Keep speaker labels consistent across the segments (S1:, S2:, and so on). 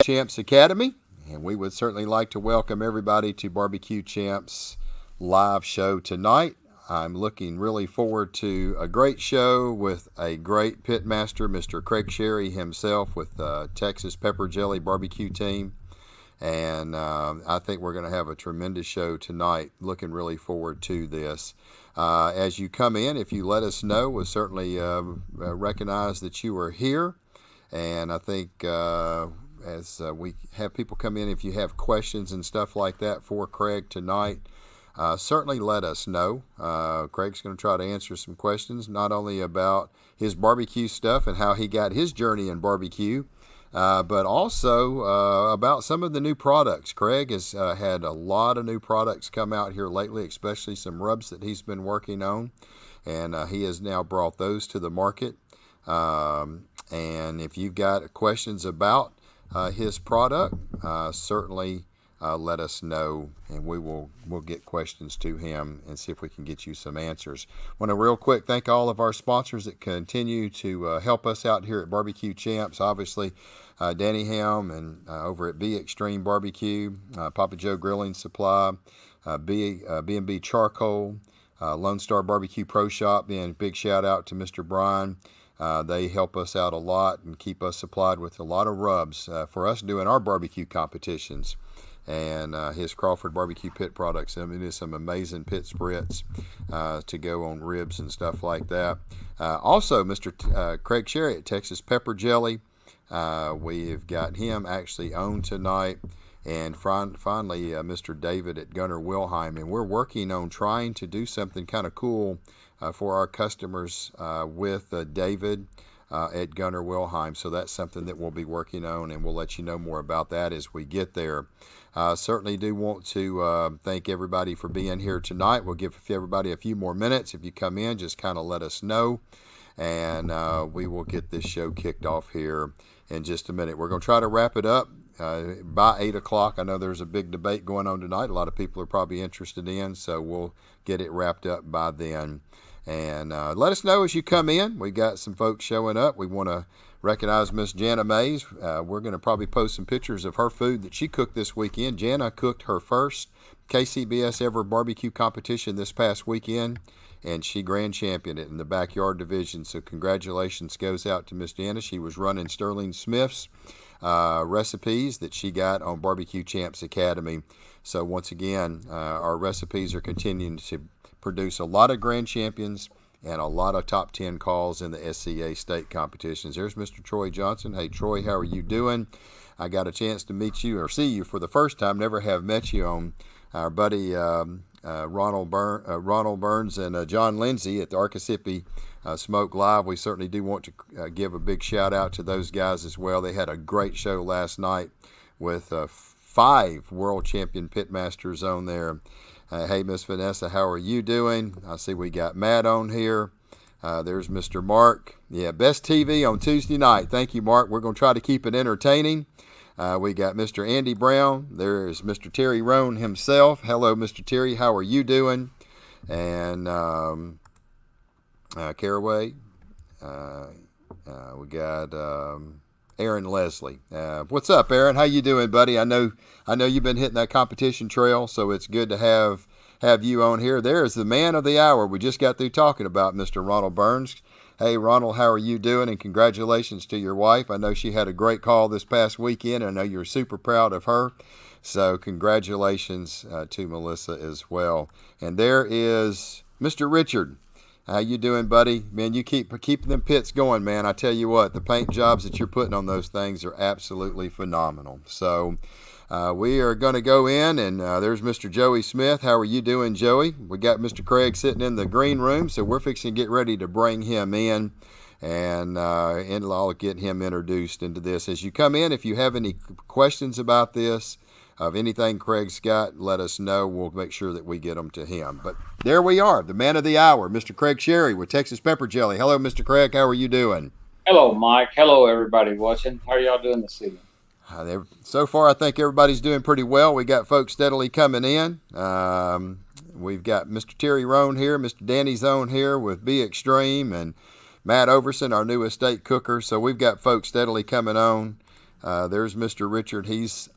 S1: Champs Academy, and we would certainly like to welcome everybody to BBQ Champs live show tonight. I'm looking really forward to a great show with a great pitmaster, Mr. Craig Sharry himself, with Texas Pepper Jelly Barbecue Team. And I think we're going to have a tremendous show tonight. Looking really forward to this. As you come in, if you let us know, we'll certainly recognize that you are here. And I think as we have people come in, if you have questions and stuff like that for Craig tonight, certainly let us know. Craig's going to try to answer some questions, not only about his barbecue stuff and how he got his journey in barbecue, but also about some of the new products. Craig has had a lot of new products come out here lately, especially some rubs that he's been working on, and he has now brought those to the market. And if you've got questions about his product, certainly let us know, and we'll get questions to him and see if we can get you some answers. I want to real quick thank all of our sponsors that continue to help us out here at Barbecue Champs. Obviously, Danny Helm and over at B Extreme Barbecue, Papa Joe Grilling Supply, B&B Charcoal, Lone Star Barbecue Pro Shop, and big shout out to Mr. Brian. They help us out a lot and keep us supplied with a lot of rubs for us doing our barbecue competitions. And his Crawford Barbecue Pit products. I mean, there's some amazing pit spritz to go on ribs and stuff like that. Also, Mr. Craig Sharry at Texas Pepper Jelly. We've got him actually on tonight. And finally, Mr. David at Gunnar Wilhelm. And we're working on trying to do something kind of cool for our customers with David at Gunnar Wilhelm. So that's something that we'll be working on, and we'll let you know more about that as we get there. Certainly do want to thank everybody for being here tonight. We'll give everybody a few more minutes. If you come in, just kind of let us know, and we will get this show kicked off here in just a minute. We're going to try to wrap it up by 8 o'clock. I know there's a big debate going on tonight. A lot of people are probably interested in, so we'll get it wrapped up by then. And let us know as you come in. We've got some folks showing up. We want to recognize Miss Jana Mays. We're going to probably post some pictures of her food that she cooked this weekend. Jana cooked her first KCBS ever barbecue competition this past weekend, and she grand championed it in the backyard division. So congratulations goes out to Miss Jana. She was running Sterling Smith's recipes that she got on Barbecue Champs Academy. So once again, our recipes are continuing to produce a lot of grand champions and a lot of top 10 calls in the SCA state competitions. There's Mr. Troy Johnson. Hey, Troy, how are you doing? I got a chance to meet you or see you for the first time. Never have met you on our buddy Ronald Burns and John Lindsay at the Arcasippi Smoke Live. We certainly do want to give a big shout out to those guys as well. They had a great show last night with 5 world champion pitmasters on there. Hey, Miss Vanessa, how are you doing? I see we got Matt on here. There's Mr. Mark. Yeah, best TV on Tuesday night. Thank you, Mark. We're going to try to keep it entertaining. We got Mr. Andy Brown. There's Mr. Terry Roan himself. Hello, Mr. Terry. How are you doing? And Caraway. We got Aaron Leslie. What's up, Aaron? How you doing, buddy? I know you've been hitting that competition trail, so it's good to have you on here. There's the man of the hour we just got through talking about, Mr. Ronald Burns. Hey, Ronald, how are you doing? And congratulations to your wife. I know she had a great call this past weekend. I know you're super proud of her. So congratulations to Melissa as well. And there is Mr. Richard. How you doing, buddy? Man, you keep them pits going, man. I tell you what, the paint jobs that you're putting on those things are absolutely phenomenal. So we are going to go in, and there's Mr. Joey Smith. How are you doing, Joey? We got Mr. Craig sitting in the green room, so we're fixing to get ready to bring him in, and I'll get him introduced into this. As you come in, if you have any questions about this, of anything Craig's got, let us know. We'll make sure that we get them to him. But there we are, the man of the hour, Mr. Craig Sharry with Texas Pepper Jelly. Hello, Mr. Craig. How are you doing?
S2: Hello, Mike. Hello, everybody watching. How are y'all doing this evening?
S1: So far, I think everybody's doing pretty well. We got folks steadily coming in. We've got Mr. Terry Roan here, Mr. Danny Zone here with B Extreme, and Matt Overson, our new estate cooker. So we've got folks steadily coming on. There's Mr. Richard. He's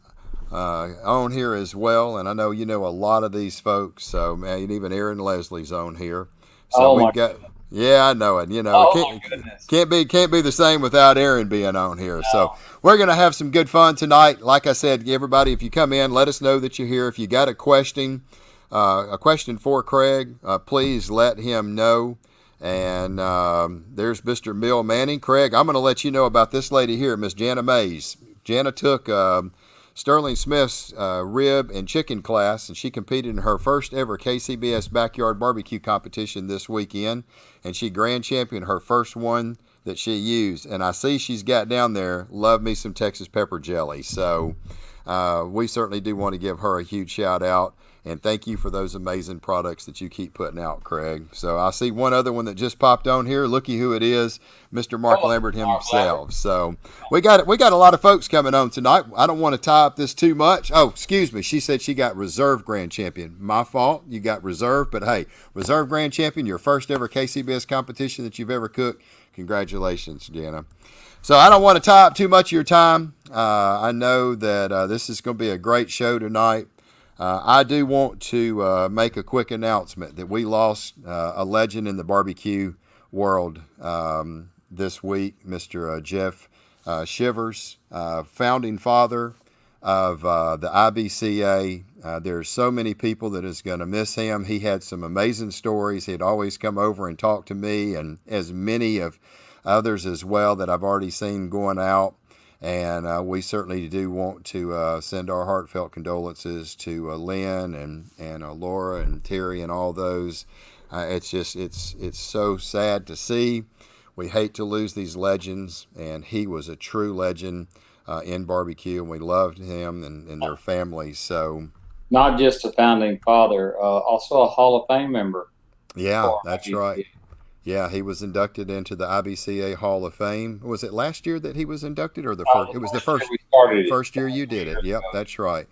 S1: on here as well, and I know you know a lot of these folks. So man, even Aaron Leslie's on here. So
S2: Oh
S1: we've
S2: my,
S1: got, yeah, I know it. You know, it
S2: oh
S1: can't
S2: my goodness.
S1: can't be the same without Aaron being on here. So
S2: No.
S1: we're gonna have some good fun tonight. Like I said, everybody, if you come in, let us know that you're here. If you got a question for Craig, please let him know. And there's Mr. Bill Manning. Craig, I'm going to let you know about this lady here, Miss Jana Mays. Jana took Sterling Smith's rib and chicken class, and she competed in her first ever KCBS backyard barbecue competition this weekend, and she grand championed her first one that she used. And I see she's got down there, love me some Texas pepper jelly. So we certainly do want to give her a huge shout out. And thank you for those amazing products that you keep putting out, Craig. So I see one other one that just popped on here. Looky who it is, Mr. Mark
S2: Hello,
S1: Lambert
S2: Mark Lambert.
S1: himself. So we got a lot of folks coming on tonight. I don't want to tie up this too much. Oh, excuse me. She said she got reserve grand champion. My fault. You got reserve, but hey, reserve grand champion, your first ever KCBS competition that you've ever cooked. Congratulations, Jana. So I don't want to tie up too much of your time. I know that this is going to be a great show tonight. I do want to make a quick announcement that we lost a legend in the barbecue world this week, Mr. Jeff Shivers, founding father of the IBCA. There's so many people that is going to miss him. He had some amazing stories. He'd always come over and talk to me, and as many of others as well that I've already seen going out. And we certainly do want to send our heartfelt condolences to Lynn and Laura and Terry and all those. It's so sad to see. We hate to lose these legends, and he was a true legend in barbecue, and we loved him and their families. So
S2: Not just a founding father, also a Hall of Fame member.
S1: yeah,
S2: For
S1: that's right.
S2: IBQ.
S1: Yeah, he was inducted into the IBCA Hall of Fame. Was it last year that he was inducted, or the first? It was the
S2: The first year
S1: first
S2: we started it
S1: first year you did it.
S2: 2 years
S1: Yep,
S2: ago.
S1: that's right.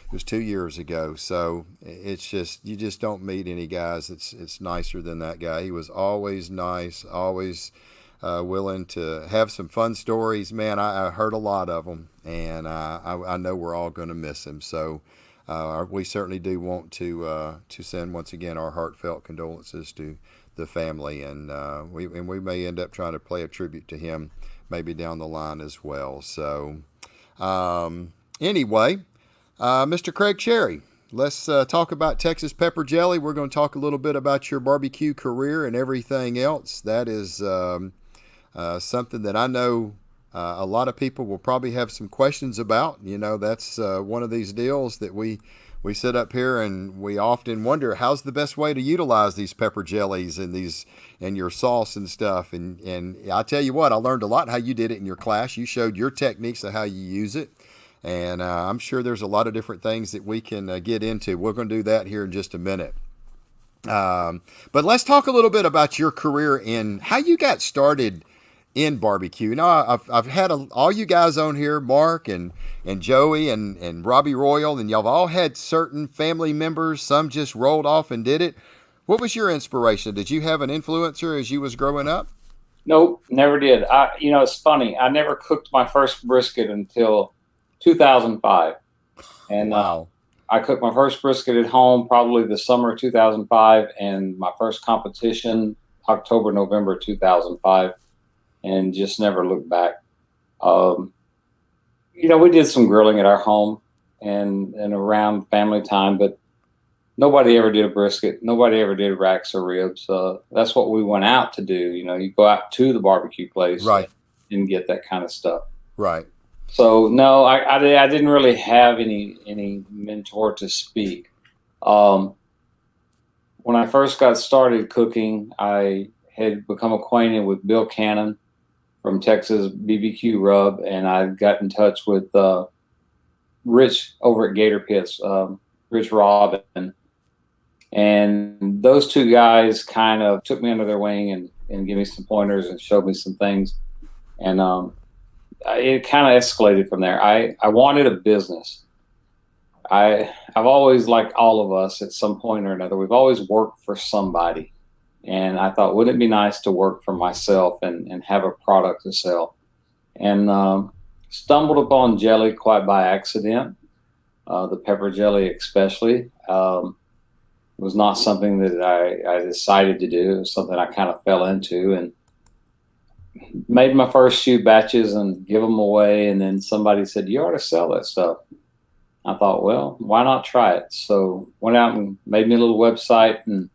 S1: It was 2 years ago. So it's just you just don't meet any guys. It's nicer than that guy. He was always nice, always willing to have some fun stories. Man, I heard a lot of them, and I know we're all going to miss him. So we certainly do want to send once again our heartfelt condolences to the family, and we may end up trying to play a tribute to him maybe down the line as well. So anyway, Mr. Craig Sharry, let's talk about Texas pepper jelly. We're going to talk a little bit about your barbecue career and everything else. That is something that I know a lot of people will probably have some questions about. You know, that's one of these deals that we sit up here and we often wonder how's the best way to utilize these pepper jellies and these and your sauce and stuff. And I tell you what, I learned a lot how you did it in your class. You showed your techniques of how you use it. And I'm sure there's a lot of different things that we can get into. We're going to do that here in just a minute. But let's talk a little bit about your career and how you got started in barbecue. Now, I've had all you guys on here, Mark and Joey and Robbie Royal, and y'all have all had certain family members. Some just rolled off and did it. What was your inspiration? Did you have an influencer as you was growing up?
S2: Nope, never did. It's funny. I never cooked my first brisket until 2005, and
S1: Wow.
S2: I cooked my first brisket at home probably the summer of 2005, and my first competition October, November 2005, and just never looked back. Um, we did some grilling at our home and around family time, but nobody ever did a brisket. Nobody ever did racks or ribs. That's what we went out to do. You go out to the barbecue place
S1: Right.
S2: and get that kind of stuff.
S1: Right.
S2: So no, I didn't really have any mentor to speak. When I first got started cooking, I had become acquainted with Bill Cannon from Texas BBQ Rub, and I got in touch with Rich over at Gator Pits, Rich Robin, and those two guys kind of took me under their wing and gave me some pointers and showed me some things, and it kind of escalated from there. I wanted a business. I've always, like all of us at some point or another, we've always worked for somebody. And I thought, wouldn't it be nice to work for myself and have a product to sell? And stumbled upon jelly quite by accident. The pepper jelly, especially, was not something that I decided to do. It was something I kind of fell into and made my first few batches and give them away. And then somebody said, "You ought to sell that stuff." I thought, well, why not try it? So went out and made me a little website and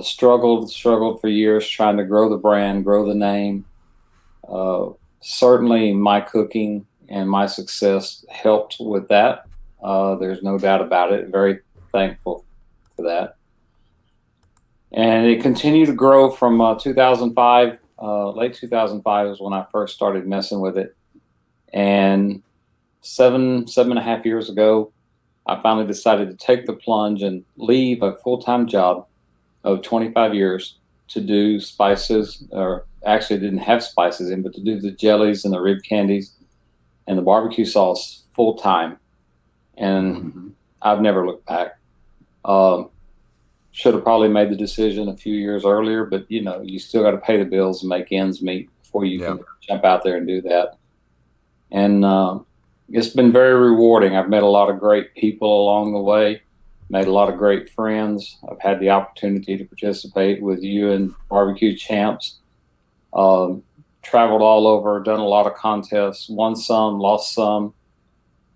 S2: struggled for years trying to grow the brand, grow the name. Certainly my cooking and my success helped with that. There's no doubt about it. Very thankful for that. And it continued to grow from 2005. Late 2005 was when I first started messing with it. And seven and a half years ago, I finally decided to take the plunge and leave a full-time job of 25 years to do spices, or actually didn't have spices in, but to do the jellies and the rib candies and the barbecue sauce full-time. And I've never looked back. Should have probably made the decision a few years earlier, but you still got to pay the bills and make ends meet before you can jump out there and do that. And it's been very rewarding. I've met a lot of great people along the way, made a lot of great friends. I've had the opportunity to participate with you and Barbecue Champs. Traveled all over, done a lot of contests, won some, lost some.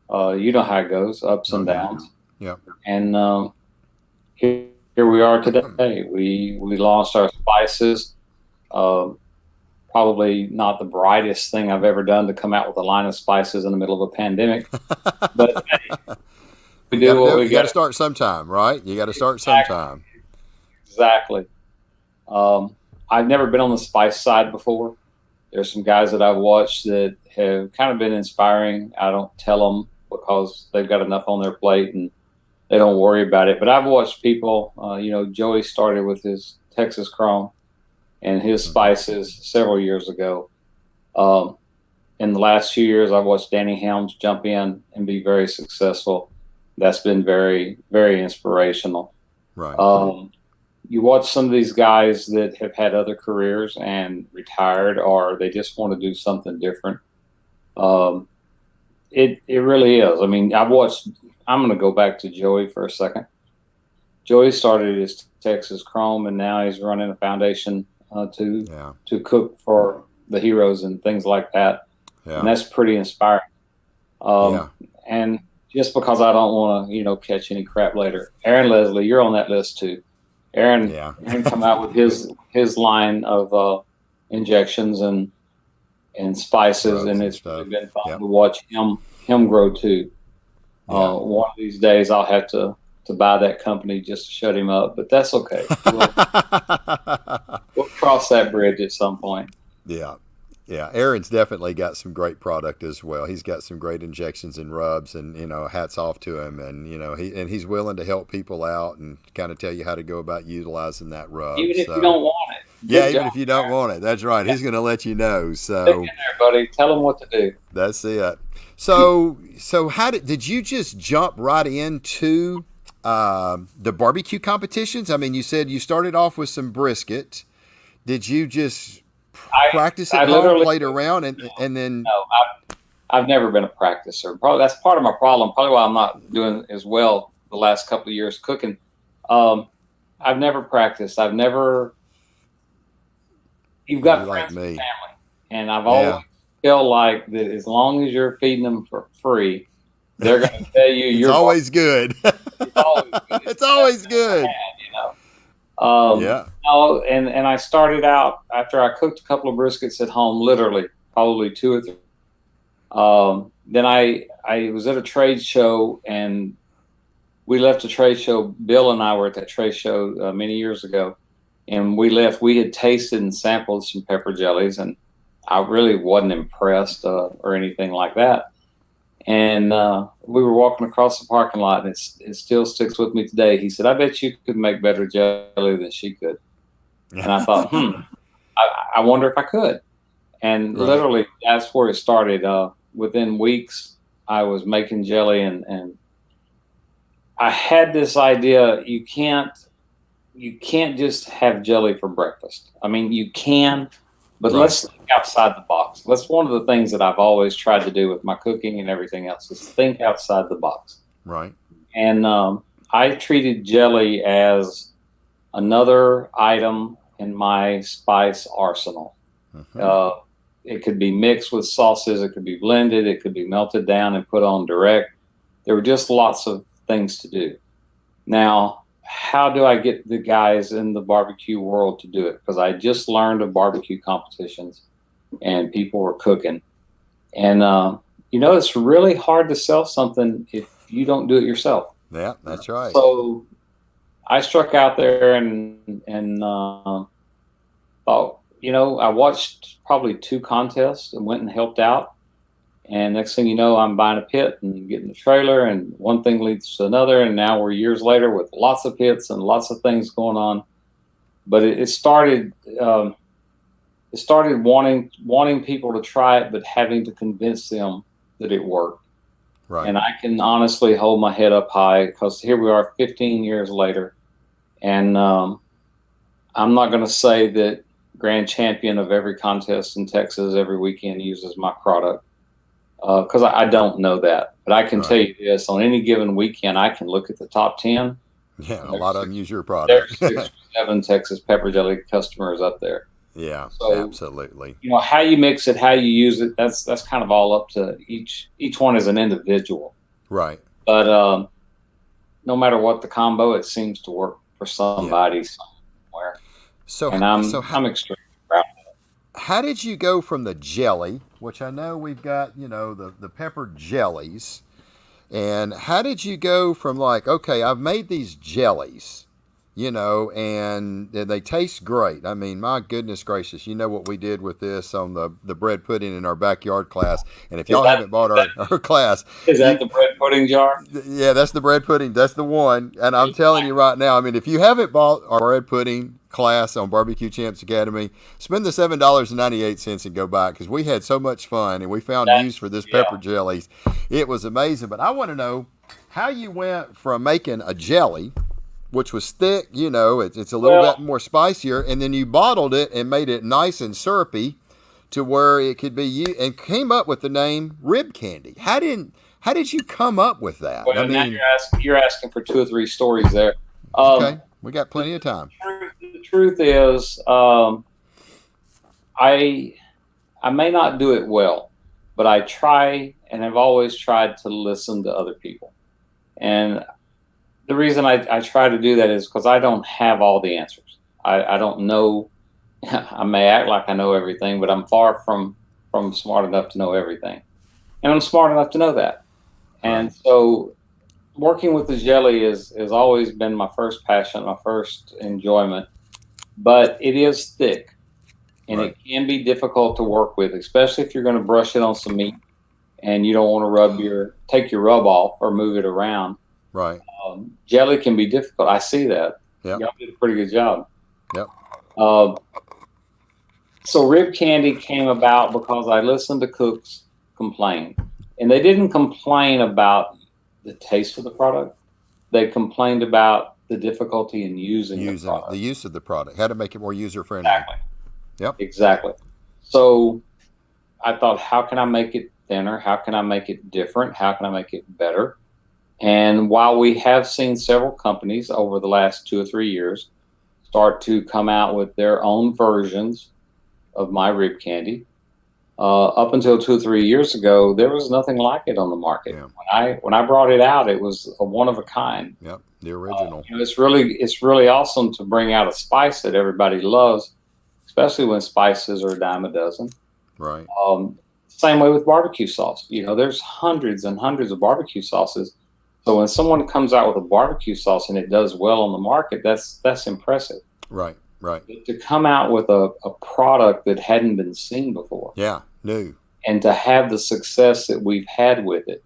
S2: You know how it goes, ups and downs.
S1: Yeah.
S2: And here we are today. We launched our spices. Probably not the brightest thing I've ever done to come out with a line of spices in the middle of a pandemic. But hey, we do what we got.
S1: You got to start sometime, right? You got to start sometime.
S2: Exactly. I've never been on the spice side before. There's some guys that I've watched that have kind of been inspiring. I don't tell them because they've got enough on their plate and they don't worry about it. But I've watched people, Joey started with his Texas Chrome and his spices several years ago. In the last few years, I've watched Danny Helms jump in and be very successful. That's been very, very inspirational.
S1: Right.
S2: You watch some of these guys that have had other careers and retired, or they just want to do something different. It really is. I mean, I'm going to go back to Joey for a second. Joey started his Texas Chrome, and now he's running a foundation to cook for the heroes and things like that. Yeah. And that's pretty inspiring. And just because I don't want to, catch any crap later. Aaron Leslie, you're on that list too. Aaron come out with his line of injections and spices, and it's really been fun to watch him grow too. One of these days I'll have to buy that company just to shut him up, but that's okay. We'll cross that bridge at some point.
S1: Yeah. Aaron's definitely got some great product as well. He's got some great injections and rubs, and hats off to him. And he's willing to help people out and kind of tell you how to go about utilizing that rub.
S2: Even if you don't want it.
S1: Even if you don't want it, that's right. He's going to let you know. So
S2: get in there, buddy. Tell him what to do.
S1: That's it. So how did you just jump right into the barbecue competitions? I mean, you said you started off with some brisket. Did you just practice at home, played around, and then?
S2: No, I've never been a practicer. Probably that's part of my problem. Probably why I'm not doing as well the last couple of years cooking. I've never practiced. You've got friends and family, and I've always felt like that as long as you're feeding them for free, they're going to tell you
S1: it's always good.
S2: It's always good.
S1: It's always good.
S2: No, and I started out after I cooked a couple of briskets at home, literally probably 2 or 3. Then I was at a trade show, and we left a trade show. Bill and I were at that trade show many years ago, and we left. We had tasted and sampled some pepper jellies, and I really wasn't impressed or anything like that. And we were walking across the parking lot, and it still sticks with me today. He said, "I bet you could make better jelly than she could." And I thought, I wonder if I could. And literally, that's where it started. Within weeks, I was making jelly, and I had this idea: you can't just have jelly for breakfast. I mean, you can, But
S1: Right.
S2: let's think outside the box. That's one of the things that I've always tried to do with my cooking and everything else is think outside the box.
S1: Right.
S2: And I treated jelly as another item in my spice arsenal.
S1: Mm-hmm.
S2: It could be mixed with sauces. It could be blended. It could be melted down and put on direct. There were just lots of things to do. Now, how do I get the guys in the barbecue world to do it? Because I just learned of barbecue competitions and people were cooking. And, it's really hard to sell something if you don't do it yourself.
S1: Yeah, that's right.
S2: So I struck out there and thought, I watched probably 2 contests and went and helped out. And next thing you know, I'm buying a pit and getting the trailer, and one thing leads to another. And now we're years later with lots of pits and lots of things going on. But it started. It started wanting people to try it, but having to convince them that it worked.
S1: Right.
S2: And I can honestly hold my head up high because here we are, 15 years later, and I'm not going to say that grand champion of every contest in Texas every weekend uses my product. Because I don't know that. But I can tell you this, on any given weekend, I can look at the top 10.
S1: Yeah, a lot of them use your product.
S2: There's 6 or 7 Texas pepper jelly customers up there.
S1: Yeah,
S2: so,
S1: absolutely.
S2: How you mix it, how you use it, that's kind of all up to each one as an individual.
S1: Right.
S2: But no matter what the combo, it seems to work for somebody somewhere. And I'm extremely proud.
S1: How did you go from the jelly, which I know we've got, the pepper jellies, and how did you go from like, okay, I've made these jellies, and they taste great. I mean, my goodness gracious, you know what we did with this on the bread pudding in our backyard class. And if y'all haven't bought our class.
S2: Is that the bread pudding jar?
S1: Yeah, that's the bread pudding. That's the one. And I'm telling you right now, I mean, if you haven't bought our bread pudding class on Barbecue Champs Academy, spend the $7.98 and go buy it, because we had so much fun and we found use for this pepper jellies. It was amazing. But I want to know how you went from making a jelly, which was thick, it's a little bit more spicier, and then you bottled it and made it nice and syrupy to where it could be used, and came up with the name Rib Candy. How did you come up with that?
S2: Well, now you're asking for 2 or 3 stories there.
S1: Okay, we got plenty of time.
S2: The truth is, I may not do it well, but I try, and I've always tried to listen to other people. And the reason I try to do that is because I don't have all the answers. I don't know. I may act like I know everything, but I'm far from smart enough to know everything. And I'm smart enough to know that. And so working with the jelly has always been my first passion, my first enjoyment. But it is thick, and it can be difficult to work with, especially if you're going to brush it on some meat and you don't want to take your rub off or move it around.
S1: Right.
S2: Jelly can be difficult. I see that.
S1: Yep.
S2: Y'all did a pretty good job.
S1: Yep.
S2: So Rib Candy came about because I listened to cooks complain. And they didn't complain about the taste of the product. They complained about the difficulty in using the product.
S1: The use of the product. How to make it more user-friendly.
S2: Exactly.
S1: Yep.
S2: Exactly. So I thought, how can I make it thinner? How can I make it different? How can I make it better? And while we have seen several companies over the last 2 or 3 years start to come out with their own versions of my Rib Candy, up until 2 or 3 years ago, there was nothing like it on the market. Yeah. When I brought it out, it was a one of a kind.
S1: Yep, the original.
S2: It's really awesome to bring out a spice that everybody loves, especially when spices are a dime a dozen.
S1: Right.
S2: Same way with barbecue sauce. There's hundreds and hundreds of barbecue sauces. So when someone comes out with a barbecue sauce and it does well on the market, that's impressive.
S1: Right. Right.
S2: But to come out with a product that hadn't been seen before.
S1: Yeah, new.
S2: And to have the success that we've had with it,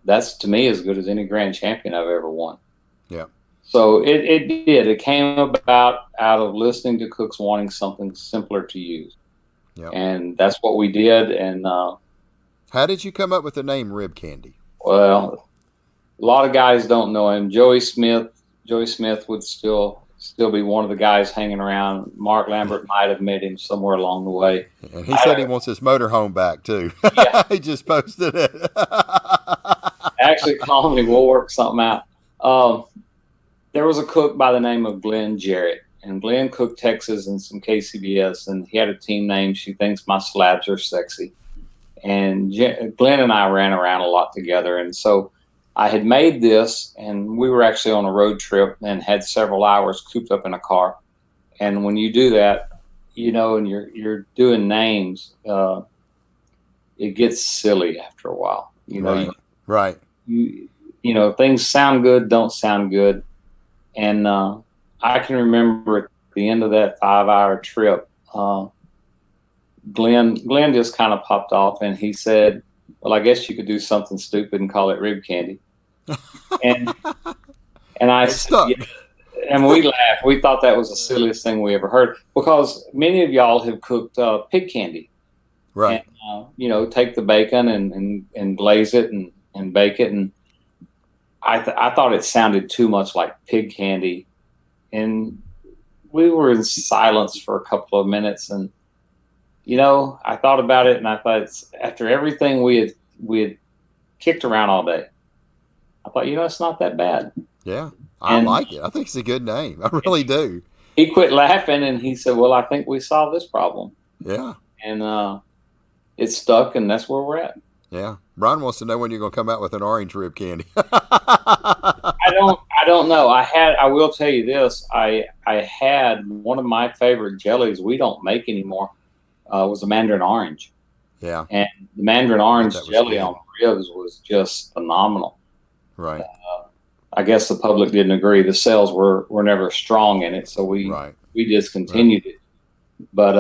S2: that's to me as good as any grand champion I've ever won.
S1: Yeah.
S2: So it did. It came about out of listening to cooks wanting something simpler to use. Yeah. And that's what we did. And
S1: how did you come up with the name Rib Candy?
S2: Well, a lot of guys don't know him. Joey Smith would still still be one of the guys hanging around. Mark Lambert might have met him somewhere along the way.
S1: And he said he wants his motorhome back too.
S2: Yeah,
S1: He just posted it.
S2: actually call me. We'll work something out. Um, there was a cook by the name of Glenn Jarrett, and Glenn cooked Texas and some KCBS, and he had a team name. She thinks my slabs are sexy. And Glenn and I ran around a lot together, and so I had made this, and we were actually on a road trip and had several hours cooped up in a car. And when you do that, and you're doing names, it gets silly after a while.
S1: Right.
S2: Things sound good, don't sound good. And I can remember at the end of that 5-hour trip, Glenn just kind of popped off, and he said, "Well, I guess you could do something stupid and call it rib candy." And I
S1: stuck.
S2: yeah, and we laughed. We thought that was the silliest thing we ever heard, because many of y'all have cooked pig candy,
S1: right?
S2: And take the bacon and glaze it and bake it, and I thought it sounded too much like pig candy, and we were in silence for a couple of minutes, and I thought about it, and I thought, after everything we had kicked around all day, I thought, it's not that bad.
S1: Yeah, I like it. I think it's a good name. I really do.
S2: He quit laughing, and he said, "Well, I think we solved this problem."
S1: Yeah.
S2: And it stuck, and that's where we're at.
S1: Yeah. Brian wants to know when you're going to come out with an orange rib candy.
S2: I don't know. I will tell you this. I had one of my favorite jellies we don't make anymore. Was a mandarin orange.
S1: Yeah.
S2: And the mandarin orange jelly on ribs was just phenomenal.
S1: Right.
S2: I guess the public didn't agree. The sales were never strong in it, so we discontinued it. But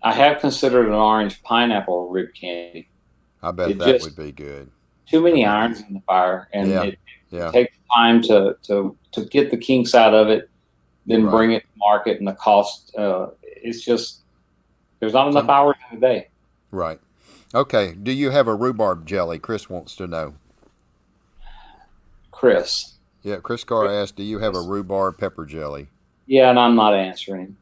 S2: I have considered an orange pineapple rib candy.
S1: I bet that would be good.
S2: Too many irons in the fire, and it
S1: Yeah.
S2: takes time to get the kinks out of it, then
S1: Right.
S2: bring it to market, and the cost. It's just there's not enough hours in a day.
S1: Right. Okay. Do you have a rhubarb jelly? Chris wants to know.
S2: Chris.
S1: Yeah, Chris Carr asked, "Do you have a rhubarb pepper jelly?"
S2: Yeah, and I'm not answering.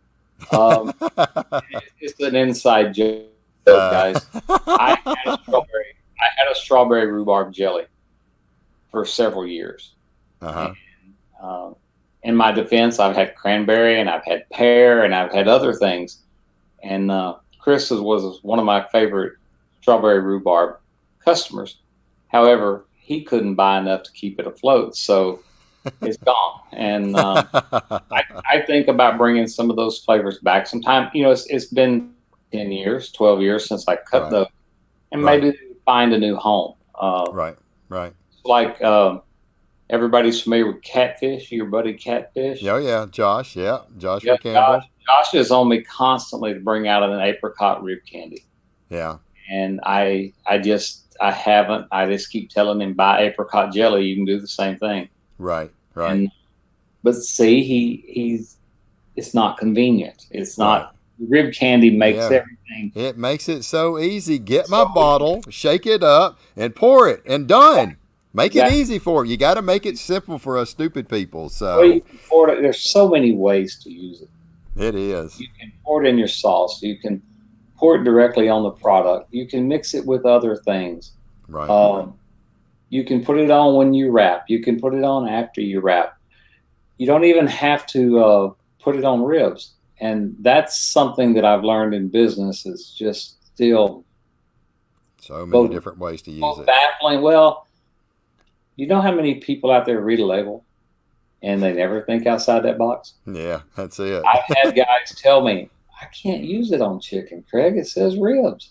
S2: It's an inside joke, guys. I had a strawberry rhubarb jelly for several years.
S1: Uh-huh.
S2: And, in my defense, I've had cranberry, and I've had pear, and I've had other things. And Chris was one of my favorite strawberry rhubarb customers. However, he couldn't buy enough to keep it afloat, so it's gone. And I think about bringing some of those flavors back sometime. It's been 10 years, 12 years since I cut those, and maybe find a new home.
S1: Right.
S2: Like everybody's familiar with Catfish, your buddy Catfish.
S1: Oh, yeah, Josh. Yeah, Josh Campbell.
S2: Josh is on me constantly to bring out an apricot rib candy.
S1: Yeah.
S2: And I haven't. I just keep telling him, buy apricot jelly. You can do the same thing.
S1: Right.
S2: But see, it's not convenient. It's not. Rib candy makes everything.
S1: It makes it so easy. Get my bottle, shake it up, and pour it, and done. Make it easy for them. You got to make it simple for us stupid people. So
S2: there's so many ways to use it.
S1: It is.
S2: You can pour it in your sauce. You can pour it directly on the product. You can mix it with other things.
S1: Right.
S2: You can put it on when you wrap. You can put it on after you wrap. You don't even have to put it on ribs. And that's something that I've learned in business, is just still
S1: so many different ways to use it.
S2: Baffling. Well, you know how many people out there read a label and they never think outside that box?
S1: Yeah, that's it.
S2: I've had guys tell me, "I can't use it on chicken, Craig. It says ribs."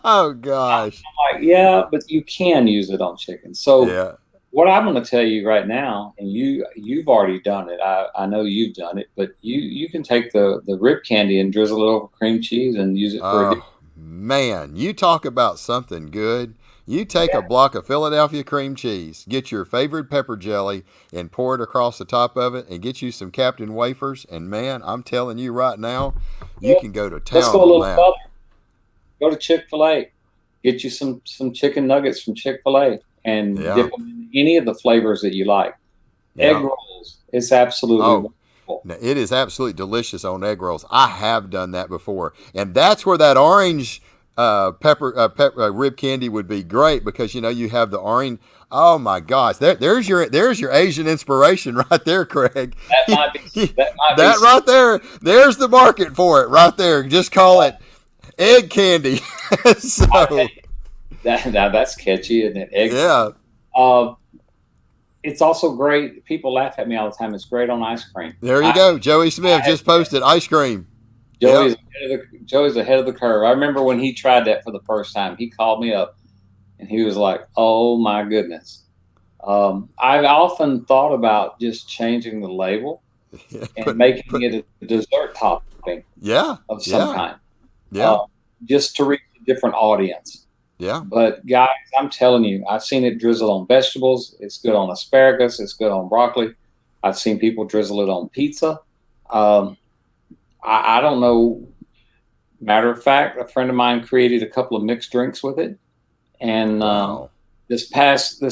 S1: Oh, gosh.
S2: I'm like, yeah, but you can use it on chicken. So what I'm going to tell you right now, and you've already done it. I know you've done it, but you can take the rib candy and drizzle it over cream cheese and use it for a
S1: man, you talk about something good. You take a block of Philadelphia cream cheese, get your favorite pepper jelly, and pour it across the top of it, and get you some Captain Wafers. And man, I'm telling you right now, you can go to town.
S2: Let's go a little further. Go to Chick-fil-A. Get you some chicken nuggets from Chick-fil-A and dip them in any of the flavors that you like. Egg rolls, rolls. It's absolutely
S1: Oh,
S2: wonderful.
S1: now, it is absolutely delicious on egg rolls. I have done that before, and that's where that orange rib candy would be great because you have the orange. Oh my gosh, there's your Asian inspiration right there, Craig.
S2: That might be that might be
S1: That right there, there's the market for it right there. Just call it egg candy.
S2: I tell
S1: So
S2: you, that now that's catchy, isn't it? Egg.
S1: yeah,
S2: Uh, it's also great. People laugh at me all the time. It's great on ice cream.
S1: there you go. Joey Smith
S2: I
S1: just posted ice cream. Yep.
S2: Joey's ahead of the curve. I remember when he tried that for the first time. He called me up and he was like, "Oh my goodness." I've often thought about just changing the label
S1: Yeah,
S2: and making it a dessert topping
S1: yeah,
S2: of some
S1: yeah,
S2: kind,
S1: yeah,
S2: just to reach a different audience.
S1: yeah.
S2: But guys, I'm telling you, I've seen it drizzle on vegetables. It's good on asparagus. It's good on broccoli. I've seen people drizzle it on pizza. Um, I don't know. Matter of fact, a friend of mine created a couple of mixed drinks with it, and
S1: Wow.
S2: this past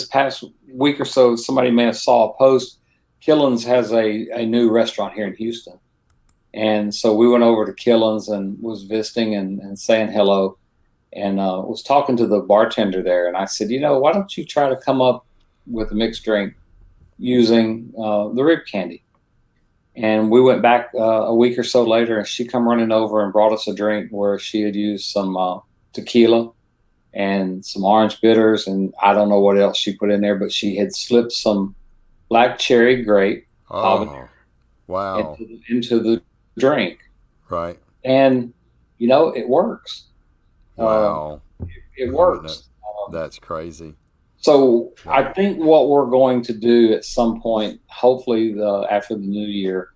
S2: week or so, somebody may have saw a post. Killen's has a new restaurant here in Houston, and so we went over to Killen's and was visiting and saying hello, and was talking to the bartender there, and I said, why don't you try to come up with a mixed drink using the rib candy? And we went back a week or so later, and she come running over and brought us a drink where she had used some tequila and some orange bitters, and I don't know what else she put in there, but she had slipped some black cherry grape
S1: Oh, wow.
S2: into the drink,
S1: Right.
S2: and it works. Um,
S1: Wow.
S2: it
S1: Oh, isn't that,
S2: works.
S1: that's crazy.
S2: So I
S1: Wow.
S2: think what we're going to do at some point, hopefully after the new year,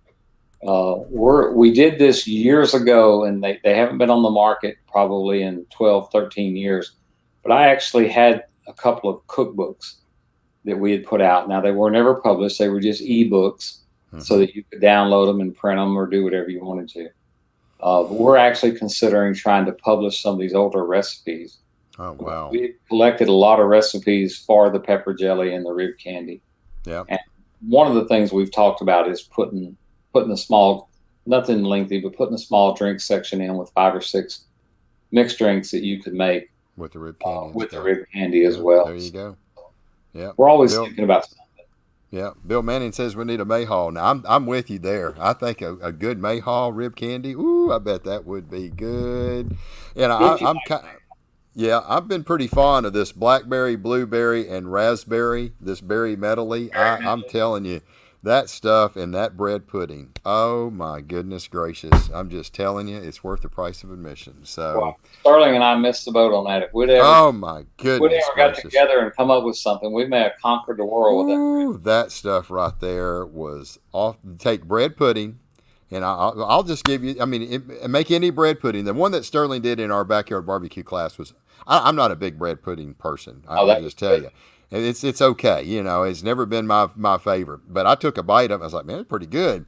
S2: we did this years ago, and they haven't been on the market probably in 12, 13 years. But I actually had a couple of cookbooks that we had put out. Now they were never published; they were just ebooks, so
S1: Hmm.
S2: that you could download them and print them or do whatever you wanted to. But we're actually considering trying to publish some of these older recipes.
S1: Oh, wow.
S2: We collected a lot of recipes for the pepper jelly and the rib candy.
S1: Yeah.
S2: And one of the things we've talked about is putting a small, nothing lengthy, but putting a small drink section in with 5 or 6 mixed drinks that you could make
S1: With the rib candy and
S2: with the
S1: stuff.
S2: rib candy as
S1: Yeah.
S2: well.
S1: There you go. Yeah.
S2: We're always
S1: Bill.
S2: thinking about something.
S1: Yeah. Bill Manning says we need a Mayhaw. Now I'm with you there. I think a good Mayhaw rib candy. Ooh, I bet that would be good. And
S2: If you
S1: I'm kind. Yeah, I've been pretty fond of this blackberry, blueberry, and raspberry. This berry medley. I'm telling you, that stuff and that bread pudding. Oh my goodness gracious! I'm just telling you, it's worth the price of admission. So,
S2: well, Sterling and I missed the boat on that. If
S1: oh my
S2: we'd
S1: goodness
S2: ever got
S1: gracious!
S2: together and come up with something, we may have conquered the world with it.
S1: Ooh, that stuff right there was off. Take bread pudding. And I'll just give you, I mean, make any bread pudding. The one that Sterling did in our backyard barbecue class was, I'm not a big bread pudding person.
S2: Oh,
S1: I'll
S2: that was
S1: just tell
S2: good.
S1: you. It's okay. It's never been my favorite. But I took a bite of it. I was like, man, it's pretty good.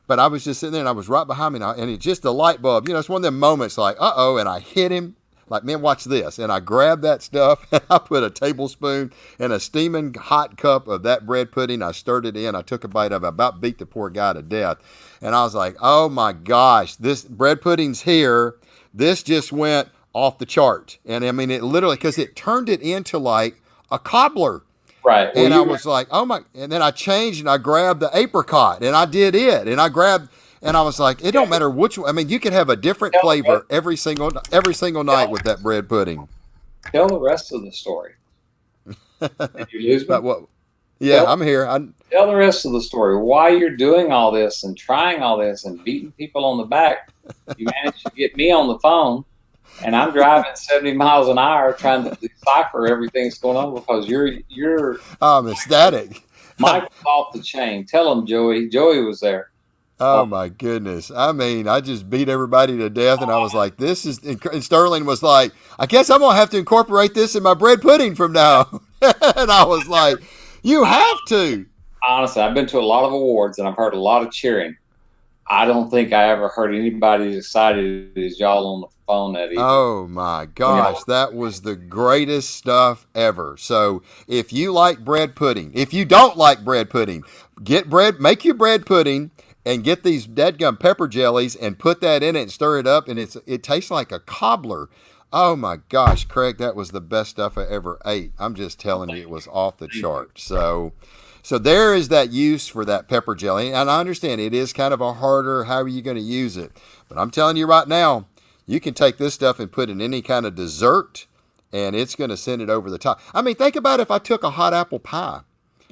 S1: But I was just sitting there and I was right behind me. And it's just a light bulb. It's one of them moments like, uh-oh. And I hit him. Like, man, watch this. And I grabbed that stuff and I put a tablespoon in a steaming hot cup of that bread pudding. I stirred it in. I took a bite of it. I about beat the poor guy to death. And I was like, oh my gosh, this bread pudding's here. This just went off the chart. And I mean, it literally, because it turned it into like a cobbler.
S2: Right. Well,
S1: And I was like, oh my, and then I changed and I grabbed the apricot and I did it. And I grabbed, and I was like, it don't matter which one. I mean, you could have a different
S2: tell,
S1: flavor every single night with that bread pudding.
S2: tell the rest of the story. Did you lose me?
S1: But what? Yeah,
S2: Tell
S1: I'm here.
S2: Tell the rest of the story. Why you're doing all this and trying all this and beating people on the back. You managed to get me on the phone, and I'm driving 70 miles an hour trying to decipher everything that's going on because you're
S1: I'm ecstatic.
S2: Michael's off the chain. Tell him, Joey. Joey was there.
S1: Oh my goodness. I mean, I just beat everybody to death and I was like, this is, and Sterling was like, I guess I'm going to have to incorporate this in my bread pudding from now on. And I was like, you have to.
S2: Honestly, I've been to a lot of awards and I've heard a lot of cheering. I don't think I ever heard anybody as excited as y'all on the phone that evening.
S1: Oh my
S2: When y'all,
S1: gosh, that was the greatest stuff ever. So, if you like bread pudding, if you don't like bread pudding, get bread, make your bread pudding and get these dadgum pepper jellies and put that in it and stir it up and it tastes like a cobbler. Oh my gosh, Craig, that was the best stuff I ever ate. I'm just telling you, it was off the
S2: thank you.
S1: chart. So there is that use for that pepper jelly, and I understand it is kind of a harder. How are you going to use it? But I'm telling you right now, you can take this stuff and put in any kind of dessert, and it's going to send it over the top. I mean, think about if I took a hot apple pie.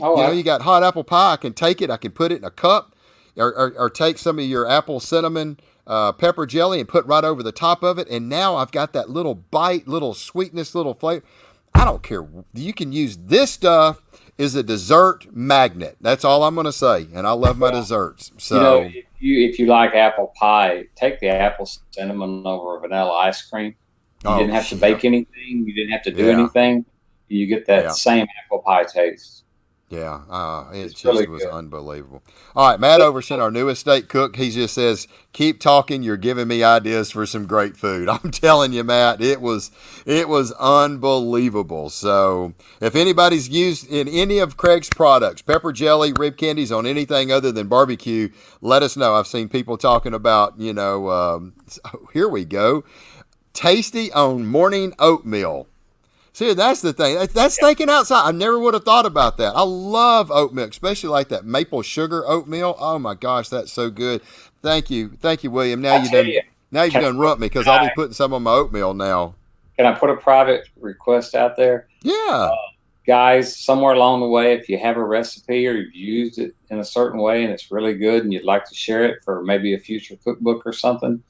S2: Oh,
S1: You got hot apple pie. I can take it. I can put it in a cup, or take some of your apple cinnamon pepper jelly and put right over the top of it. And now I've got that little bite, little sweetness, little flavor. I don't care. You can use this stuff as a dessert magnet. That's all I'm going to say. And I love my desserts. So,
S2: if you like apple pie, take the apple cinnamon over vanilla ice cream. You
S1: oh
S2: didn't have to
S1: yeah,
S2: bake anything. You didn't have to do
S1: yeah,
S2: anything. You get that
S1: yeah.
S2: same apple pie taste.
S1: Yeah, it
S2: It's really
S1: just was
S2: good.
S1: unbelievable. All right, Matt Overson, our new estate cook, he just says, "Keep talking. You're giving me ideas for some great food." I'm telling you, Matt, it was unbelievable. So, if anybody's used in any of Craig's products, pepper jelly, rib candies, on anything other than barbecue, let us know. I've seen people talking about, so here we go, tasty on morning oatmeal. See, that's the thing. That's thinking outside. I never would have thought about that. I love oat milk, especially like that maple sugar oatmeal. Oh my gosh, that's so good. Thank you, William. Now
S2: I
S1: you
S2: tell
S1: done,
S2: you,
S1: now you've
S2: can
S1: done rump me because I'll be putting some on my oatmeal now.
S2: can I put a private request out there?
S1: Yeah,
S2: Guys, somewhere along the way, if you have a recipe or you've used it in a certain way and it's really good and you'd like to share it for maybe a future cookbook or something,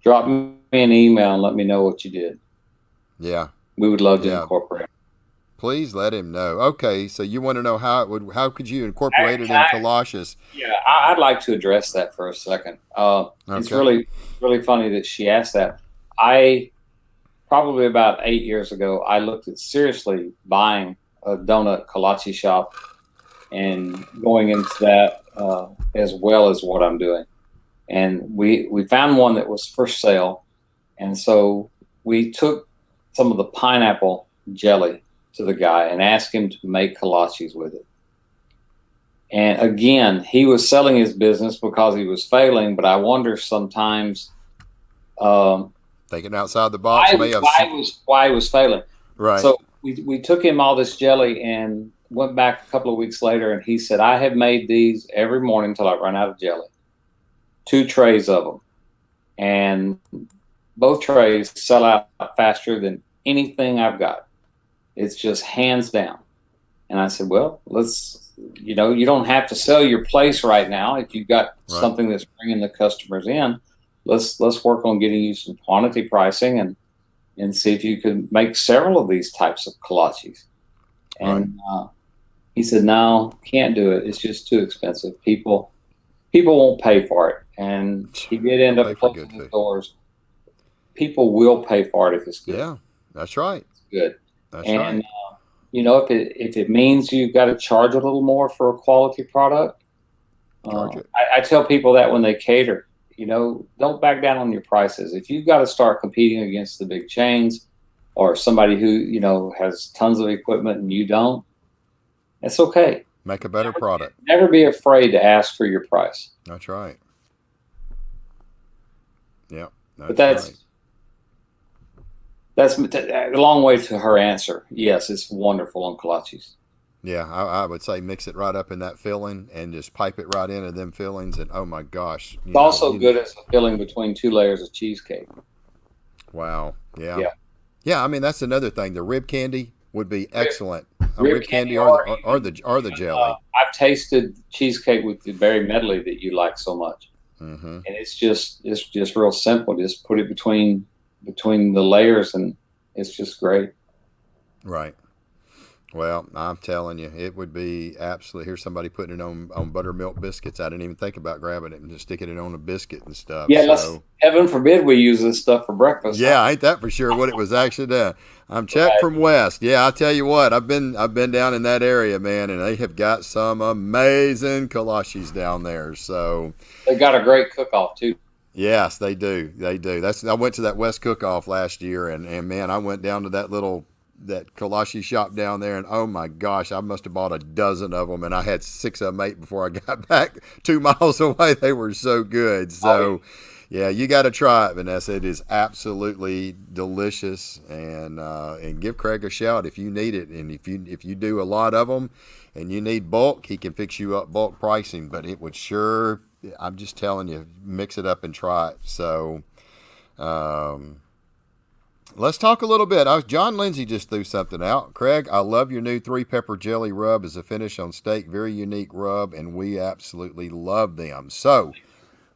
S2: drop me an email and let me know what you did.
S1: yeah,
S2: We would love to
S1: yeah.
S2: incorporate it.
S1: Please let him know. Okay, so you want to know how could you incorporate it
S2: Can
S1: in
S2: I,
S1: galoshes?
S2: yeah, I'd like to address that for a second. It's
S1: Okay,
S2: really funny that she asked that. I probably about 8 years ago, I looked at seriously buying a donut kolache shop and going into that as well as what I'm doing. And we found one that was for sale, and so we took some of the pineapple jelly to the guy and asked him to make kolaches with it. And again, he was selling his business because he was failing, but I wonder sometimes um,
S1: thinking outside the box may have.
S2: why he was failing.
S1: Right.
S2: So we took him all this jelly and went back a couple of weeks later, and he said, "I have made these every morning until I run out of jelly. 2 trays of them, and both trays sell out faster than anything I've got. It's just hands down." And I said, "Well, you don't have to sell your place right now. If you've got
S1: Right.
S2: something that's bringing the customers in, let's work on getting you some quantity pricing and see if you could make several of these types of kolaches."
S1: Right.
S2: And he said, "No, can't do it. It's just too expensive. People won't pay for it." And he did
S1: They'll
S2: end
S1: pay
S2: up
S1: for
S2: closing
S1: good
S2: his
S1: food.
S2: doors. People will pay for it if it's good.
S1: Yeah, that's right.
S2: Good.
S1: That's
S2: And
S1: right.
S2: if it means you've got to charge a little more for a quality product,
S1: Charge it.
S2: I tell people that when they cater, don't back down on your prices. If you've got to start competing against the big chains or somebody who has tons of equipment and you don't, that's okay.
S1: Make a better product.
S2: Never be afraid to ask for your price.
S1: That's right. Yeah,
S2: But
S1: that's right.
S2: that's a long way to her answer. Yes, it's wonderful on kolaches.
S1: Yeah, I would say mix it right up in that filling and just pipe it right into them fillings, and oh my gosh,
S2: It's also good as a filling between 2 layers of cheesecake.
S1: wow, yeah,
S2: Yeah.
S1: yeah. I mean, that's another thing. The rib candy would be excellent. A
S2: Rib
S1: rib
S2: candy
S1: candy or the
S2: or
S1: or
S2: even,
S1: the or the jelly.
S2: I've tasted cheesecake with the berry medley that you like so much,
S1: Mm-hmm.
S2: and it's just real simple. Just put it between the layers, and it's just great.
S1: Right. Well, I'm telling you, it would be absolutely. Here's somebody putting it on buttermilk biscuits. I didn't even think about grabbing it and just sticking it on a biscuit and stuff.
S2: Yeah, let's
S1: So,
S2: heaven forbid we use this stuff for breakfast, huh?
S1: yeah, ain't that for sure what it was actually done. I'm Chuck
S2: Right.
S1: from West. Yeah, I tell you what, I've been down in that area, man, and they have got some amazing kolaches down there. So,
S2: They got a great cook-off too.
S1: yes, they do. They do. I went to that West Cook Off last year, and man, I went down to that kolache shop down there, and oh my gosh, I must have bought a dozen of them, and I had six of them ate before I got back 2 miles away. They were so good.
S2: Oh,
S1: So, yeah, you got to try it, Vanessa. It is absolutely delicious, and give Craig a shout if you need it, and if you do a lot of them, and you need bulk, he can fix you up bulk pricing. But it would sure. I'm just telling you, mix it up and try it. So, um, let's talk a little bit. John Lindsay just threw something out. Craig, I love your new three pepper jelly rub as a finish on steak. Very unique rub, and we absolutely love them. So,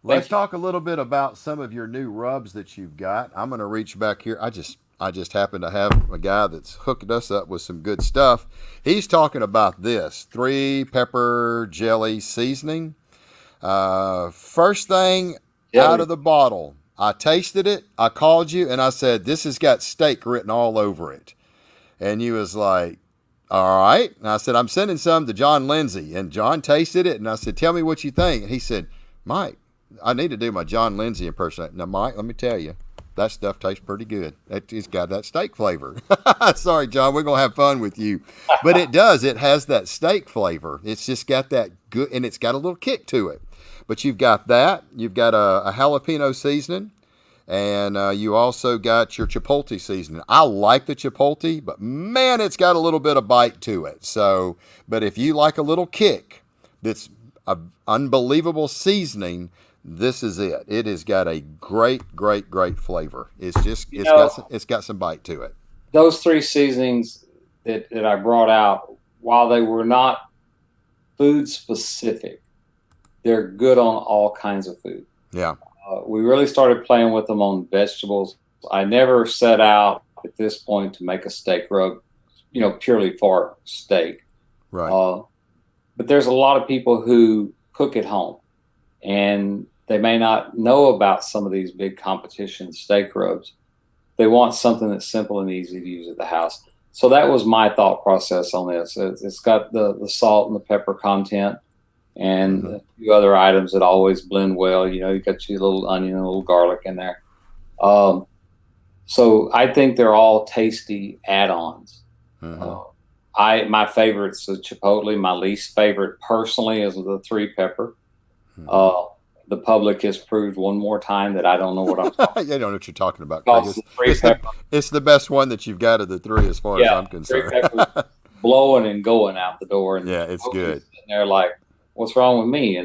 S1: let's
S2: thank you.
S1: talk a little bit about some of your new rubs that you've got. I'm going to reach back here. I just happen to have a guy that's hooked us up with some good stuff. He's talking about this three pepper jelly seasoning. First thing out
S2: Jelly.
S1: of the bottle, I tasted it. I called you and I said, "This has got steak written all over it." And you was like, "All right." And I said, "I'm sending some to John Lindsay." And John tasted it and I said, "Tell me what you think." And he said, "Mike, I need to do my John Lindsay impersonation." Now, Mike, let me tell you, that stuff tastes pretty good. It's got that steak flavor. Sorry, John, we're going to have fun with you. But it does. It has that steak flavor. It's just got that good, and it's got a little kick to it. But you've got that. You've got a jalapeno seasoning, and you also got your chipotle seasoning. I like the chipotle, but man, it's got a little bit of bite to it. So, but if you like a little kick, that's a unbelievable seasoning. This is it. It has got a great, great, great flavor.
S2: You know,
S1: It's got some bite to it.
S2: those three seasonings that I brought out, while they were not food specific, they're good on all kinds of food.
S1: Yeah.
S2: We really started playing with them on vegetables. I never set out at this point to make a steak rub, purely for steak.
S1: Right.
S2: Uh, but there's a lot of people who cook at home, and they may not know about some of these big competition steak rubs. They want something that's simple and easy to use at the house. So that was my thought process on this. It's got the salt and the pepper content, and
S1: Mm-hmm.
S2: a few other items that always blend well. You got your little onion and a little garlic in there. Um, so I think they're all tasty add-ons.
S1: Mm-hmm.
S2: Uh, my favorite's the chipotle. My least favorite, personally, is the three pepper.
S1: Mm-hmm.
S2: Uh, the public has proved one more time that I don't know what I'm talking
S1: You don't know what you're talking about, Craig.
S2: about. The three pepper,
S1: It's the best one that you've got of the three, as far as
S2: yeah,
S1: I'm
S2: three
S1: concerned.
S2: peppers blowing and going out the door, and
S1: Yeah, it's good.
S2: sitting there like, what's wrong with me,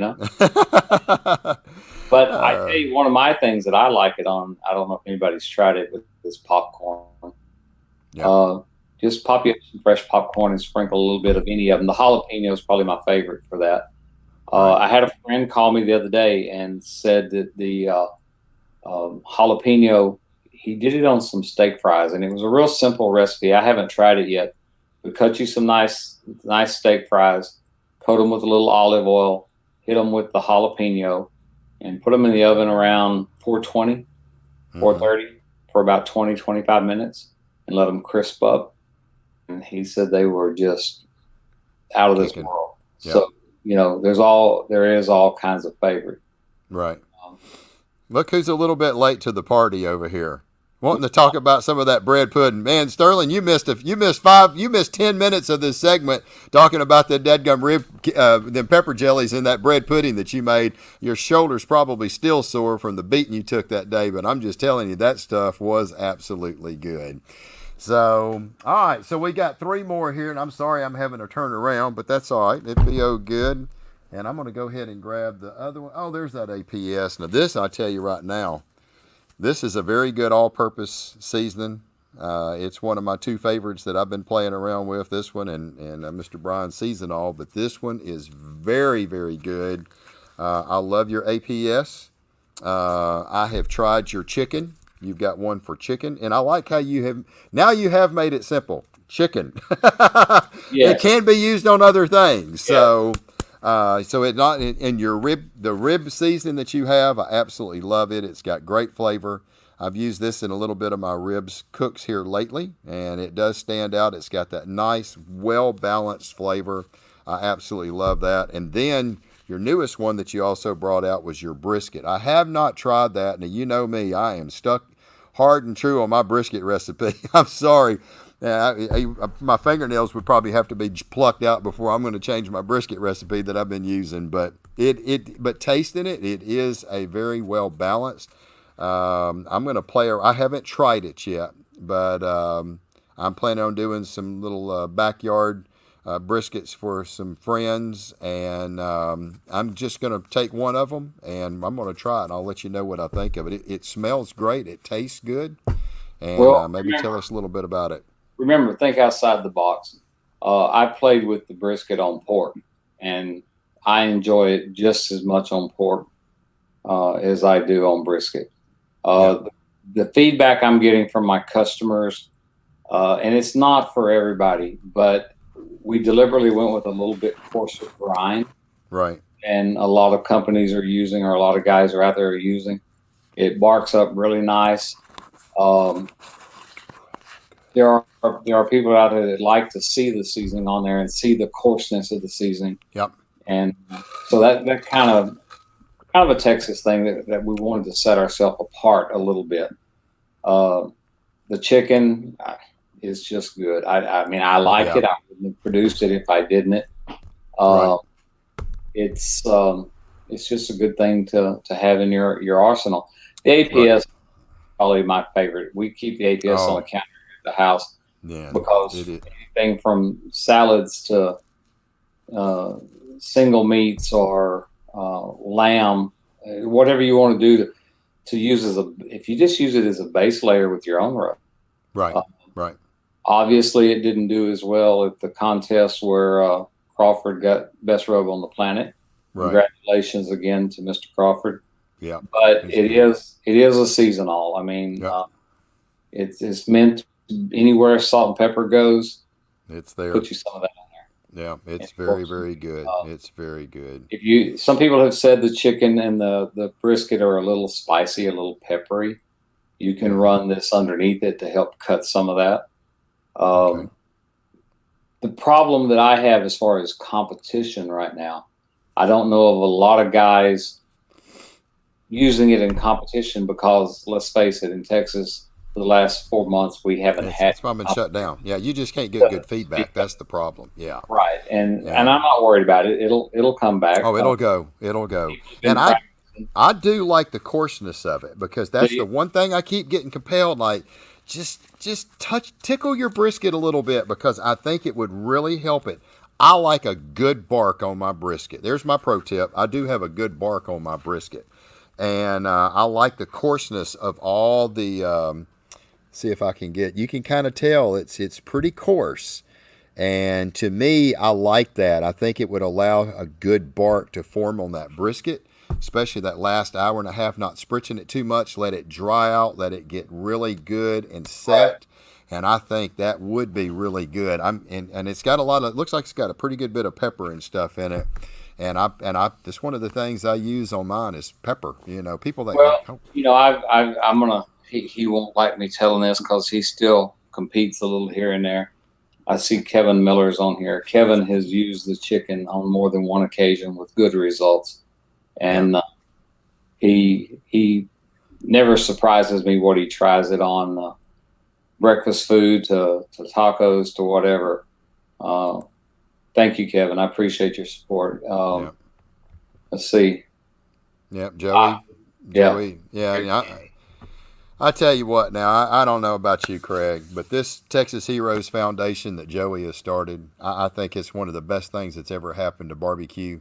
S2: But I tell
S1: uh,
S2: you, one of my things that I like it on, I don't know if anybody's tried it with this popcorn.
S1: yeah.
S2: Uh, just pop you up some fresh popcorn and sprinkle a little bit of any of them. The jalapeno is probably my favorite for that.
S1: Right.
S2: I had a friend call me the other day and said that the jalapeno, he did it on some steak fries, and it was a real simple recipe. I haven't tried it yet, but cut you some nice steak fries, coat them with a little olive oil, hit them with the jalapeno, and put them in the oven around 420,
S1: Mm-hmm.
S2: 430 for about 20, 25 minutes, and let them crisp up. And he said they were just out of this
S1: Kicking.
S2: world.
S1: Yep.
S2: So, there is all kinds of favorite.
S1: Right.
S2: Um,
S1: Look who's a little bit late to the party over here, wanting to talk about some of that bread pudding. Man, Sterling, you missed 10 minutes of this segment talking about the dadgum them pepper jellies and that bread pudding that you made. Your shoulders probably still sore from the beating you took that day, but I'm just telling you, that stuff was absolutely good. So, all right, so we got three more here, and I'm sorry I'm having to turn around, but that's all right. It'll be all good. And I'm going to go ahead and grab the other one. Oh, there's that APS. Now, this, I'll tell you right now, this is a very good all-purpose seasoning. It's one of my two favorites that I've been playing around with, this one and Mr. Brian Seasonall. But this one is very, very good. I love your APS. I have tried your chicken. You've got one for chicken. And I like how you have made it simple. chicken. It
S2: Yes.
S1: can be used on other things.
S2: Yeah.
S1: So it not in your the rib season that you have. I absolutely love it. It's got great flavor. I've used this in a little bit of my ribs cooks here lately, and it does stand out. It's got that nice, well balanced flavor. I absolutely love that. And then your newest one that you also brought out was your brisket. I have not tried that. Now, you know me, I am stuck hard and true on my brisket recipe. I'm sorry. My fingernails would probably have to be plucked out before I'm going to change my brisket recipe that I've been using. But but tasting it, it is a very well balanced. I'm going to play. I haven't tried it yet, but I'm planning on doing some little backyard briskets for some friends, and I'm just going to take one of them and I'm going to try it. And I'll let you know what I think of it. It smells great. It tastes good, and
S2: Well,
S1: maybe tell us a little bit about it.
S2: remember, think outside the box. I played with the brisket on pork, and I enjoy it just as much on pork as I do on brisket.
S1: Yeah.
S2: The feedback I'm getting from my customers, and it's not for everybody, but we deliberately went with a little bit coarser grind,
S1: Right.
S2: and a lot of companies are using, or a lot of guys are out there are using. It barks up really nice. Um, there are people out there that like to see the seasoning on there and see the coarseness of the seasoning,
S1: Yep.
S2: and so that kind of a Texas thing that we wanted to set ourselves apart a little bit. Uh, the chicken is just good. I mean, I like
S1: Yeah.
S2: it. I wouldn't have produced it if I didn't. It.
S1: Right.
S2: Uh, it's just a good thing to have in your arsenal. The
S1: Right.
S2: APS is probably my favorite. We keep the APS on the
S1: Oh,
S2: counter at the house
S1: yeah.
S2: because
S1: It.
S2: anything from salads to uh, single meats or lamb, whatever you want to do to use as a, if you just use it as a base layer with your own rub.
S1: Right.
S2: Uh,
S1: Right.
S2: Obviously, it didn't do as well at the contest where Crawford got best rub on the planet.
S1: Right.
S2: Congratulations again to Mr. Crawford.
S1: Yeah.
S2: But
S1: It's good.
S2: it is a seasonal. I mean,
S1: Yep.
S2: it's meant anywhere salt and pepper goes,
S1: It's there.
S2: put you some of that.
S1: Yeah.
S2: And
S1: It's
S2: of
S1: very,
S2: course,
S1: very good.
S2: uh,
S1: It's very good.
S2: if you, some people have said the chicken and the brisket are a little spicy, a little peppery. You can
S1: Mm-hmm.
S2: run this underneath it to help cut some of that.
S1: Okay.
S2: The problem that I have as far as competition right now, I don't know of a lot of guys using it in competition because, let's face it, in Texas, for the last 4 months, we haven't had
S1: It's probably been shut down. Yeah. You just can't get good feedback.
S2: competition.
S1: That's the problem. Yeah.
S2: Right, and
S1: Yeah.
S2: I'm not worried about it. It'll come back.
S1: Oh, it'll go. It'll go.
S2: People have
S1: And
S2: been practicing.
S1: I do like the coarseness of it because
S2: Do
S1: that's
S2: you?
S1: the one thing I keep getting compelled. Like, just tickle your brisket a little bit because I think it would really help it. I like a good bark on my brisket. There's my pro tip. I do have a good bark on my brisket, and I like the coarseness of all the. See if I can get. You can kind of tell it's pretty coarse. And to me, I like that. I think it would allow a good bark to form on that brisket, especially that last hour and a half, not spritzing it too much. Let it dry out, let it get really good and
S2: Right.
S1: set. And I think that would be really good. And it's got a lot of, it looks like it's got a pretty good bit of pepper and stuff in it. And I that's one of the things I use on mine is pepper. You know, people that
S2: Well,
S1: oh,
S2: I'm gonna. He won't like me telling this because he still competes a little here and there. I see Kevin Miller's on here. Kevin has used the chicken on more than one occasion with good results,
S1: yeah,
S2: and he never surprises me what he tries it on. Breakfast food to tacos to whatever. Uh, Thank you, Kevin. I appreciate your support.
S1: yeah,
S2: Let's see.
S1: yeah,
S2: Ah, yeah.
S1: Yeah. I tell you what, now I don't know about you, Craig, but this Texas Heroes Foundation that Joey has started, I think it's one of the best things that's ever happened to barbecue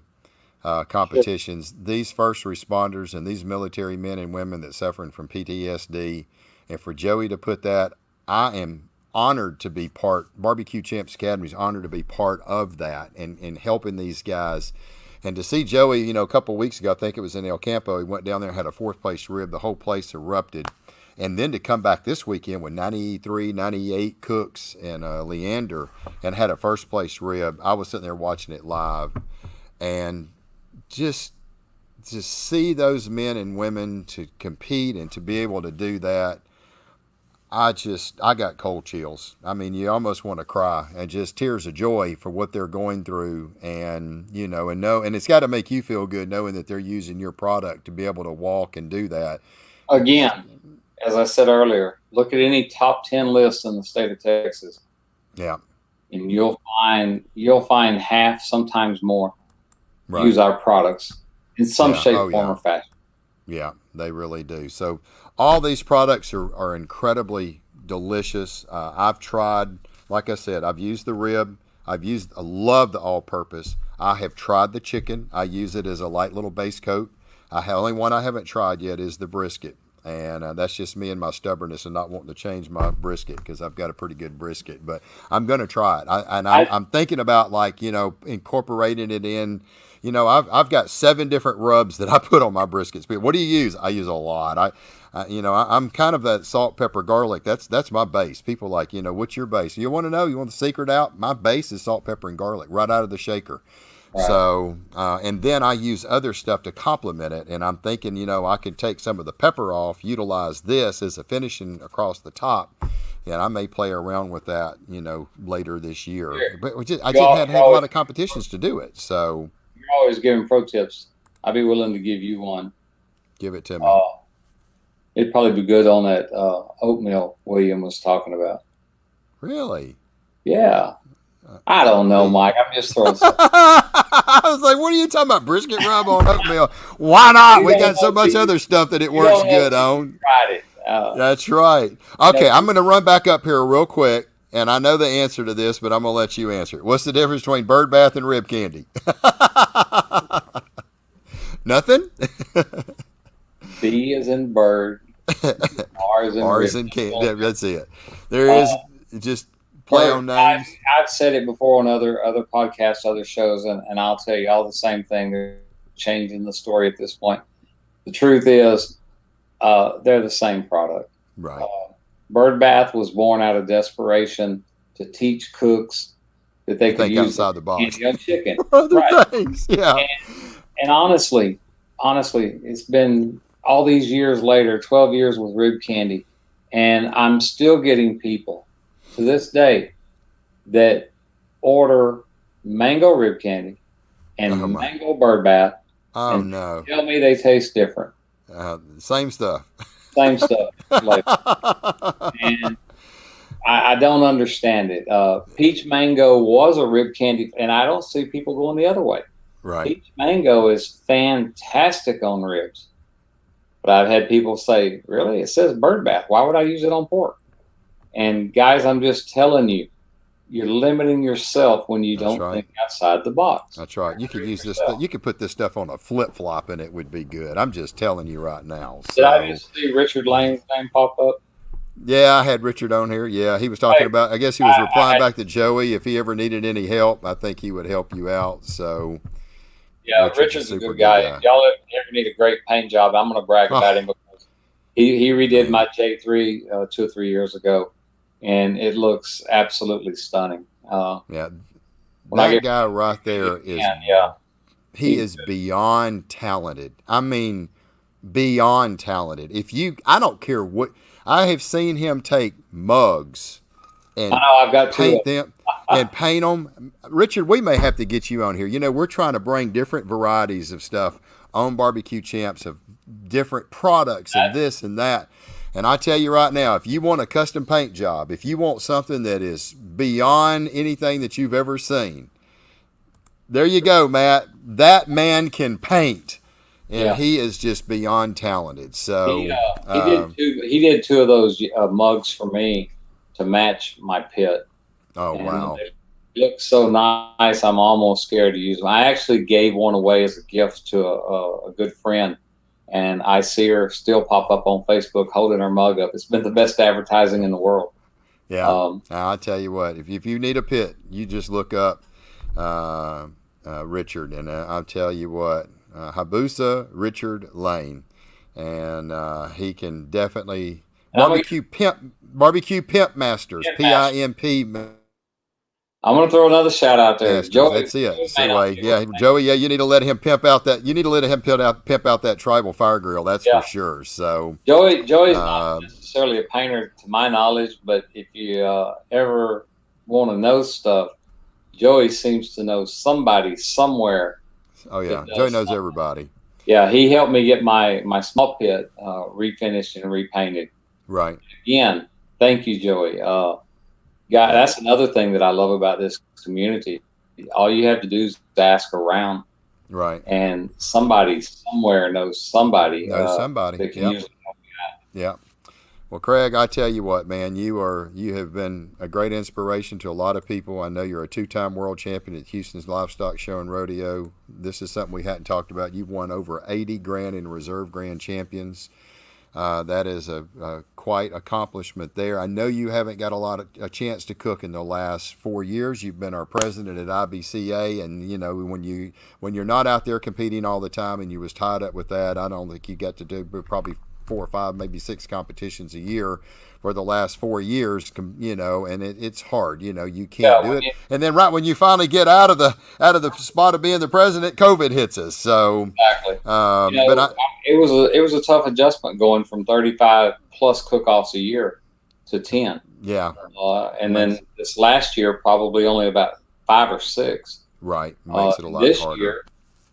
S1: competitions. These first responders and these military men and women that suffering from PTSD, and for Joey to put that, I am honored to be part. Barbecue Champs Academy is honored to be part of that and helping these guys. And to see Joey, you know, a couple of weeks ago, I think it was in El Campo, he went down there and had a fourth place rib. The whole place erupted. And then to come back this weekend with 93, 98 cooks and Leander and had a first place rib. I was sitting there watching it live, and just to see those men and women to compete and to be able to do that, I got cold chills. I mean, you almost want to cry, and just tears of joy for what they're going through, and and it's got to make you feel good knowing that they're using your product to be able to walk and do that.
S2: Again, as I said earlier, look at any top 10 list in the state of Texas.
S1: Yeah.
S2: And you'll find half, sometimes more,
S1: Right.
S2: use our products in some shape, form,
S1: yeah.
S2: or fashion.
S1: Yeah, they really do. So all these products are incredibly delicious. I've tried, like I said, I've used the rib. I love the all-purpose. I have tried the chicken. I use it as a light little base coat. Only one I haven't tried yet is the brisket. And that's just me and my stubbornness and not wanting to change my brisket, because I've got a pretty good brisket. But I'm going to try it. I'm thinking about, like, incorporating it in. I've got 7 different rubs that I put on my briskets. But what do you use? I use a lot. I'm kind of that salt, pepper, garlic. That's my base. People like, what's your base? You want to know? You want the secret out? My base is salt, pepper, and garlic right out of the shaker. Right. So, and then I use other stuff to complement it. And I'm thinking, I could take some of the pepper off, utilize this as a finishing across the top. And I may play around with that, later this year. Sure. But I just had a lot of competitions to do it. So
S2: you're always giving pro tips. I'd be willing to give you one.
S1: Give it to me.
S2: It'd probably be good on that oatmeal William was talking about.
S1: Really?
S2: Yeah. I don't know, Mike. I'm just throwing stuff.
S1: I was like, what are you talking about? Brisket rub on oatmeal? Why not? We got so much other stuff that it works good on.
S2: Tried it.
S1: That's right. Okay, I'm going to run back up here real quick, and I know the answer to this, but I'm going to let you answer it. What's the difference between bird bath and rib candy? Nothing?
S2: B is in bird. R is in
S1: candy. That's it. There is just play on names.
S2: I've said it before on other podcasts, other shows, and I'll tell you all the same thing. They're changing the story at this point. The truth is, they're the same product.
S1: Right.
S2: Bird Bath was born out of desperation to teach cooks that they could use
S1: outside the box
S2: on chicken.
S1: Other things, yeah.
S2: And honestly, it's been all these years later, 12 years with rib candy, and I'm still getting people to this day that order mango rib candy and mango bird bath.
S1: Oh, no.
S2: Tell me they taste different.
S1: Same stuff.
S2: Same stuff. And I don't understand it. Peach mango was a rib candy, and I don't see people going the other way.
S1: Right.
S2: Peach mango is fantastic on ribs. But I've had people say, really? It says bird bath. Why would I use it on pork? And guys, I'm just telling you, you're limiting yourself when you don't think outside the box.
S1: That's right. You could use this. You could put this stuff on a flip flop, and it would be good. I'm just telling you right now. So.
S2: Did I just see Richard Lane's name pop up?
S1: Yeah, I had Richard on here. Yeah, he was talking about. I guess he was replying back to Joey. If he ever needed any help, I think he would help you out. So.
S2: Yeah, Richard's a good guy. If y'all ever need a great paint job, I'm going to brag about him because he redid my J3 2 or 3 years ago, and it looks absolutely stunning.
S1: Yeah, that guy right there is. He is beyond talented. I mean, beyond talented. I don't care what. I have seen him take mugs and
S2: I've got
S1: paint them. And paint them. Richard, we may have to get you on here. We're trying to bring different varieties of stuff on Barbecue Champs, of different products and this and that. And I tell you right now, if you want a custom paint job, if you want something that is beyond anything that you've ever seen, there you go, Matt. That man can paint. And he is just beyond talented. So
S2: he did 2 of those mugs for me to match my pit.
S1: Oh, wow.
S2: It looks so nice, I'm almost scared to use them. I actually gave one away as a gift to a good friend, and I see her still pop up on Facebook holding her mug up. It's been the best advertising in the world.
S1: Yeah. I'll tell you what, if you need a pit, you just look up Richard, and I'll tell you what, Habusa Richard Lane, and he can definitely
S2: And I'm gonna
S1: Barbecue Pimp Masters,
S2: get Master.
S1: PIMP
S2: I'm gonna throw another shout out there,
S1: Masters.
S2: Joey.
S1: That's it.
S2: Joey may
S1: So,
S2: not be able
S1: yeah,
S2: to make
S1: Joey, yeah, you need to let him pimp out that. You need to let him pimp out that tribal fire grill. That's
S2: it.
S1: for
S2: Yeah,
S1: sure. So,
S2: Joey's not
S1: uh,
S2: necessarily a painter to my knowledge, but if you ever want to know stuff, Joey seems to know somebody somewhere
S1: oh
S2: that
S1: yeah, Joey
S2: does
S1: knows
S2: something.
S1: everybody.
S2: Yeah, he helped me get my small pit refinished and repainted.
S1: Right,
S2: Again, thank you, Joey.
S1: yeah,
S2: That's another thing that I love about this community. All you have to do is ask around,
S1: right.
S2: and somebody somewhere knows somebody
S1: Knows somebody.
S2: that can
S1: Yep,
S2: usually help
S1: yep. Well, Craig, I tell you what, man, you have been a great inspiration to a lot of people. I know you're a two-time world champion at Houston's Livestock Show and Rodeo. This is something we hadn't talked about. You've won over 80 grand in reserve grand champions. That is a quite accomplishment there. I know you haven't got a chance to cook in the last 4 years. You've been our president at IBCA, and you know when you're not out there competing all the time, and you was tied up with that, I don't think you got to do probably 4 or 5, maybe 6 competitions a year for the last 4 years. You know, and it's hard. You know, you can't
S2: yeah,
S1: do it. And then right when you finally get out of the spot of being the president, COVID hits us. So,
S2: exactly.
S1: but I
S2: It was a tough adjustment going from 35 plus cook-offs a year to 10,
S1: yeah.
S2: and then this last year probably only about 5 or 6.
S1: Right, makes it a lot
S2: This
S1: harder.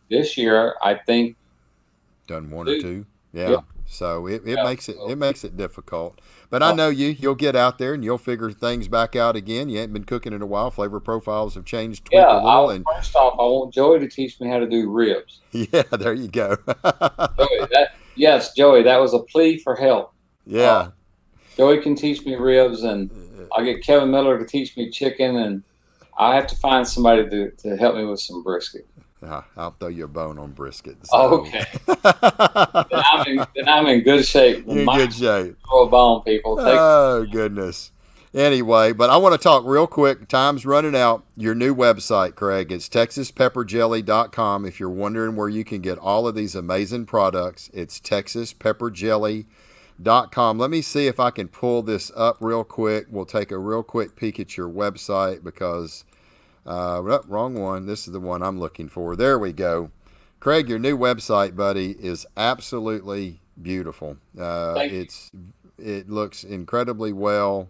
S2: year, I think
S1: Done one or
S2: 2.
S1: two,
S2: Yeah,
S1: yeah. So it
S2: yeah.
S1: makes
S2: So,
S1: it makes it difficult. But I know you'll get out there and you'll figure things back out again. You ain't been cooking in a while. Flavor profiles have changed,
S2: yeah.
S1: tweaked a little, and
S2: First off, I want Joey to teach me how to do ribs.
S1: yeah, there you go.
S2: Joey, that was a plea for help. Uh,
S1: Yeah,
S2: Joey can teach me ribs, and I'll get Kevin Miller to teach me chicken, and I have to find somebody to help me with some brisket.
S1: I'll throw you a bone on brisket.
S2: Oh,
S1: So
S2: okay. Then I'm in good shape.
S1: you're in
S2: Mike,
S1: good shape.
S2: throw a bone, people. Take
S1: Oh, goodness. Anyway, but I want to talk real quick. Time's running out. Your new website, Craig, it's texaspepperjelly.com. If you're wondering where you can get all of these amazing products, it's texaspepperjelly.com. Let me see if I can pull this up real quick. We'll take a real quick peek at your website because, wrong one. This is the one I'm looking for. There we go. Craig, your new website, buddy, is absolutely beautiful.
S2: Thank you.
S1: It looks incredibly well.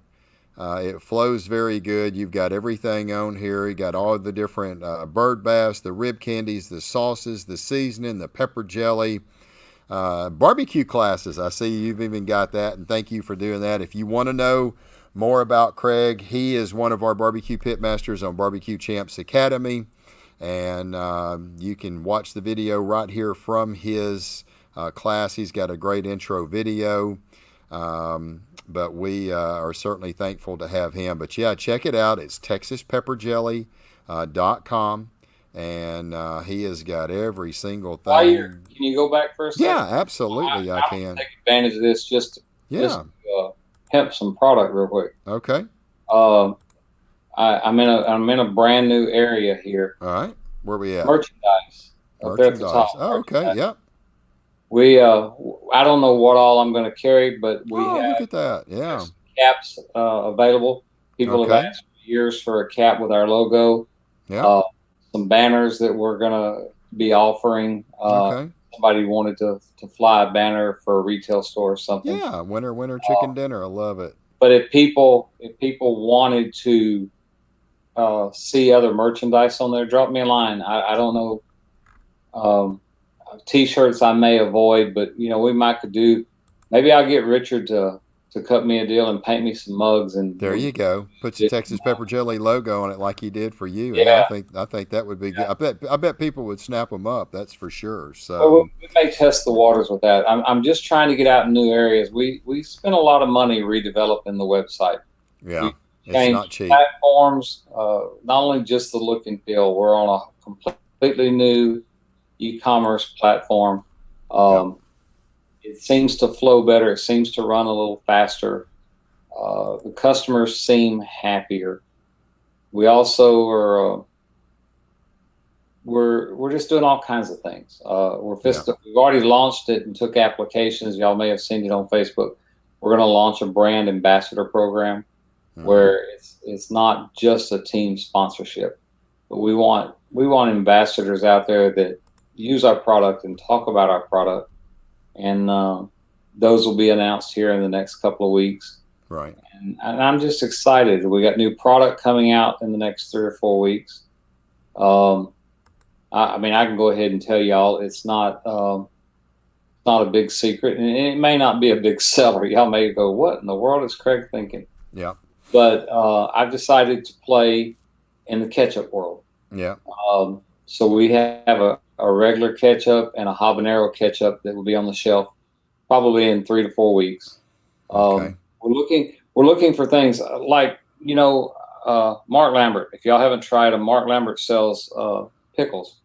S1: It flows very good. You've got everything on here. You got all the different bird baths, the rib candies, the sauces, the seasoning, the pepper jelly, barbecue classes. I see you've even got that, and thank you for doing that. If you want to know more about Craig, he is one of our barbecue pit masters on Barbecue Champs Academy, and you can watch the video right here from his class. He's got a great intro video. But we are certainly thankful to have him. But yeah, check it out. It's texaspepperjelly.com. And he has got every single thing.
S2: Can you go back for a second?
S1: Yeah, absolutely, I can.
S2: Take advantage of this just
S1: Yeah.
S2: pimp some product real quick.
S1: Okay.
S2: I'm in a brand new area here.
S1: All right. Where we at?
S2: Merchandise. Up there at the top.
S1: Oh, okay. Yep.
S2: I don't know what all I'm going to carry, but we have
S1: look at that. Yeah.
S2: caps available. People have asked for years for a cap with our logo.
S1: Yeah.
S2: Some banners that we're going to be offering. Somebody wanted to fly a banner for a retail store or something.
S1: Yeah, winter chicken dinner. I love it.
S2: But if people wanted to see other merchandise on there, drop me a line. I don't know. T-shirts I may avoid, but we might could do. Maybe I'll get Richard to cut me a deal and paint me some mugs. And
S1: there you go. Put the Texas Pepper Jelly logo on it like he did for you.
S2: Yeah,
S1: I think that would be good. I bet people would snap them up. That's for sure. So
S2: we may test the waters with that. I'm just trying to get out in new areas. We spent a lot of money redeveloping the website.
S1: Yeah, it's not cheap.
S2: Platforms, not only just the look and feel. We're on a completely new e-commerce platform. It seems to flow better. It seems to run a little faster. The customers seem happier. We also are we're just doing all kinds of things. We've already launched it and took applications. Y'all may have seen it on Facebook. we're going to launch a brand ambassador program where it's not just a team sponsorship, but we want ambassadors out there that use our product and talk about our product, and those will be announced here in the next couple of weeks.
S1: Right.
S2: And I'm just excited. We got new product coming out in the next 3 or 4 weeks. I mean, I can go ahead and tell y'all it's not a big secret, and it may not be a big seller. Y'all may go, "What in the world is Craig thinking?"
S1: Yeah.
S2: But I've decided to play in the ketchup world.
S1: Yeah.
S2: So we have a regular ketchup and a habanero ketchup that will be on the shelf probably in 3 to 4 weeks.
S1: Okay.
S2: We're looking for things like, Mark Lambert. If y'all haven't tried them, Mark Lambert sells pickles.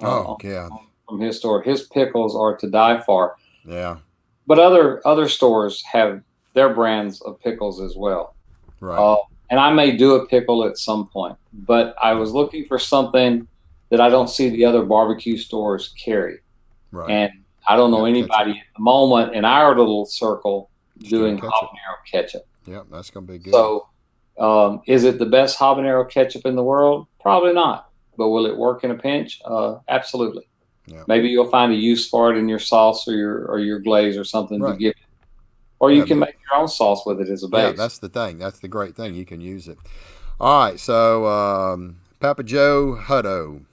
S1: Yeah.
S2: From his store. His pickles are to die for.
S1: Yeah.
S2: But other stores have their brands of pickles as well.
S1: Right.
S2: And I may do a pickle at some point, but I was looking for something that I don't see the other barbecue stores carry.
S1: Right.
S2: And I don't know anybody at the moment in our little circle doing habanero ketchup.
S1: Yeah, that's going to be good.
S2: So, is it the best habanero ketchup in the world? Probably not. But will it work in a pinch? Absolutely.
S1: Yeah.
S2: Maybe you'll find a use for it in your sauce or your glaze or something to give it. Or you can make your own sauce with it as a base.
S1: Yeah, that's the thing. That's the great thing. You can use it. All right, so Papa Joe Hutto,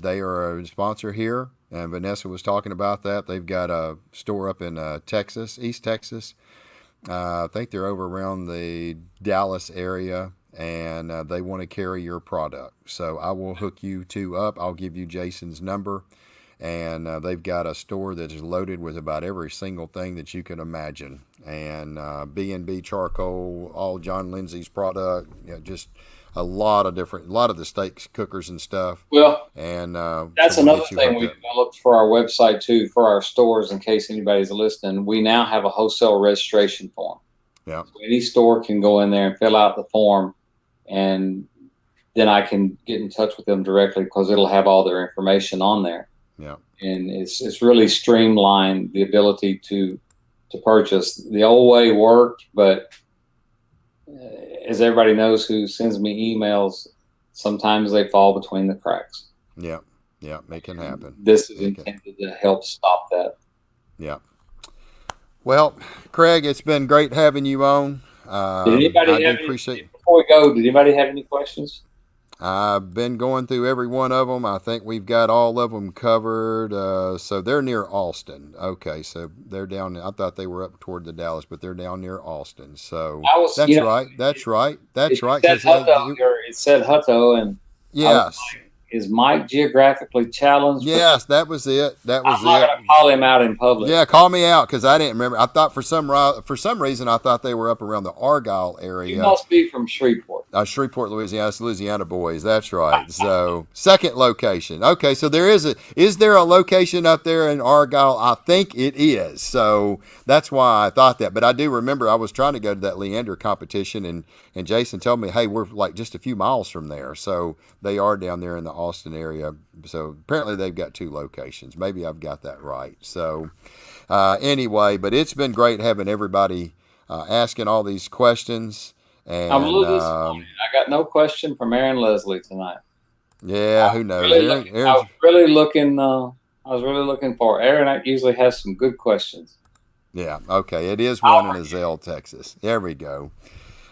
S1: they are a sponsor here, and Vanessa was talking about that. They've got a store up in Texas, East Texas. I think they're over around the Dallas area, and they want to carry your product. So I will hook you two up. I'll give you Jason's number. And they've got a store that is loaded with about every single thing that you can imagine. And B&B charcoal, all John Lindsay's product, just a lot of the steak cookers and stuff.
S2: Well,
S1: and
S2: that's another thing we developed for our website too, for our stores, in case anybody's listening. We now have a wholesale registration form.
S1: Yeah.
S2: So any store can go in there and fill out the form, and then I can get in touch with them directly because it'll have all their information on there.
S1: Yeah.
S2: And it's really streamlined the ability to purchase. The old way worked, but as everybody knows who sends me emails, sometimes they fall between the cracks.
S1: Yeah. Yeah. It can happen.
S2: This is intended to help stop that.
S1: Yeah. Well, Craig, it's been great having you on.
S2: Did anybody before we go, did anybody have any questions?
S1: I've been going through every one of them. I think we've got all of them covered. So they're near Austin. Okay, so they're down. I thought they were up toward the Dallas, but they're down near Austin. So that's right. That's right. That's right.
S2: It said Hutto, and
S1: yes.
S2: Is Mike geographically challenged?
S1: Yes, that was it. I'm not
S2: going to call him out in public.
S1: Yeah, call me out because I didn't remember. I thought for some reason I thought they were up around the Argyle area.
S2: You must be from Shreveport.
S1: Shreveport, Louisiana. It's Louisiana boys. That's right. So second location. Okay, so is there a location up there in Argyle? I think it is. So that's why I thought that. But I do remember I was trying to go to that Leander competition, and Jason told me, hey, we're like just a few miles from there. So they are down there in the Austin area. So apparently they've got 2 locations. Maybe I've got that right. So anyway, but it's been great having everybody asking all these questions. And
S2: I'm a little disappointed. I got no question from Aaron Leslie tonight.
S1: Yeah, who knows?
S2: I was really looking for Aaron. I usually has some good questions.
S1: Yeah. Okay. It is one in Azale, Texas. There we go.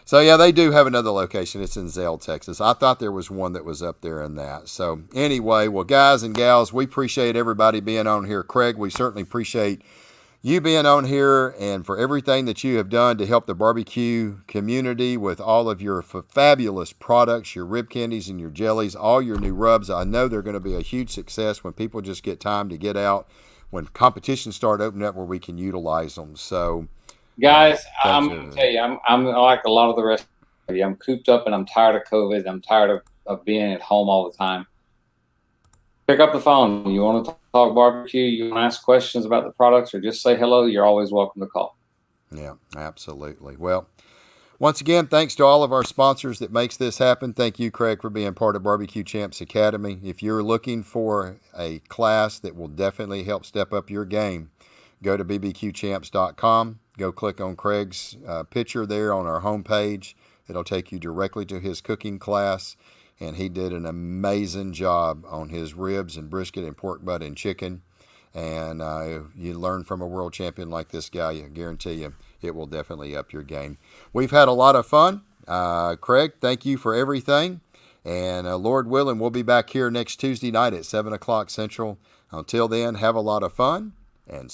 S1: So, yeah, they do have another location. It's in Zale, Texas. I thought there was one that was up there in that. So, anyway, well, guys and gals, we appreciate everybody being on here. Craig, we certainly appreciate you being on here and for everything that you have done to help the barbecue community with all of your fabulous products, your rib candies and your jellies, all your new rubs. I know they're going to be a huge success when people just get time to get out, when competitions start opening up where we can utilize them. So,
S2: guys, I'm going to tell you, I'm like a lot of the rest of you. I'm cooped up and I'm tired of COVID. I'm tired of being at home all the time. Pick up the phone. You want to talk barbecue, you want to ask questions about the products, or just say hello, you're always welcome to call.
S1: Yeah, absolutely. Well, once again, thanks to all of our sponsors that makes this happen. Thank you, Craig, for being part of Barbecue Champs Academy. If you're looking for a class that will definitely help step up your game, go to bbqchamps.com. go click on Craig's picture there on our homepage. It'll take you directly to his cooking class. And he did an amazing job on his ribs and brisket and pork butt and chicken. And you learn from a world champion like this guy, I guarantee you it will definitely up your game. We've had a lot of fun. Craig, thank you for everything. And Lord willing, we'll be back here next Tuesday night at 7 o'clock Central. Until then, have a lot of fun and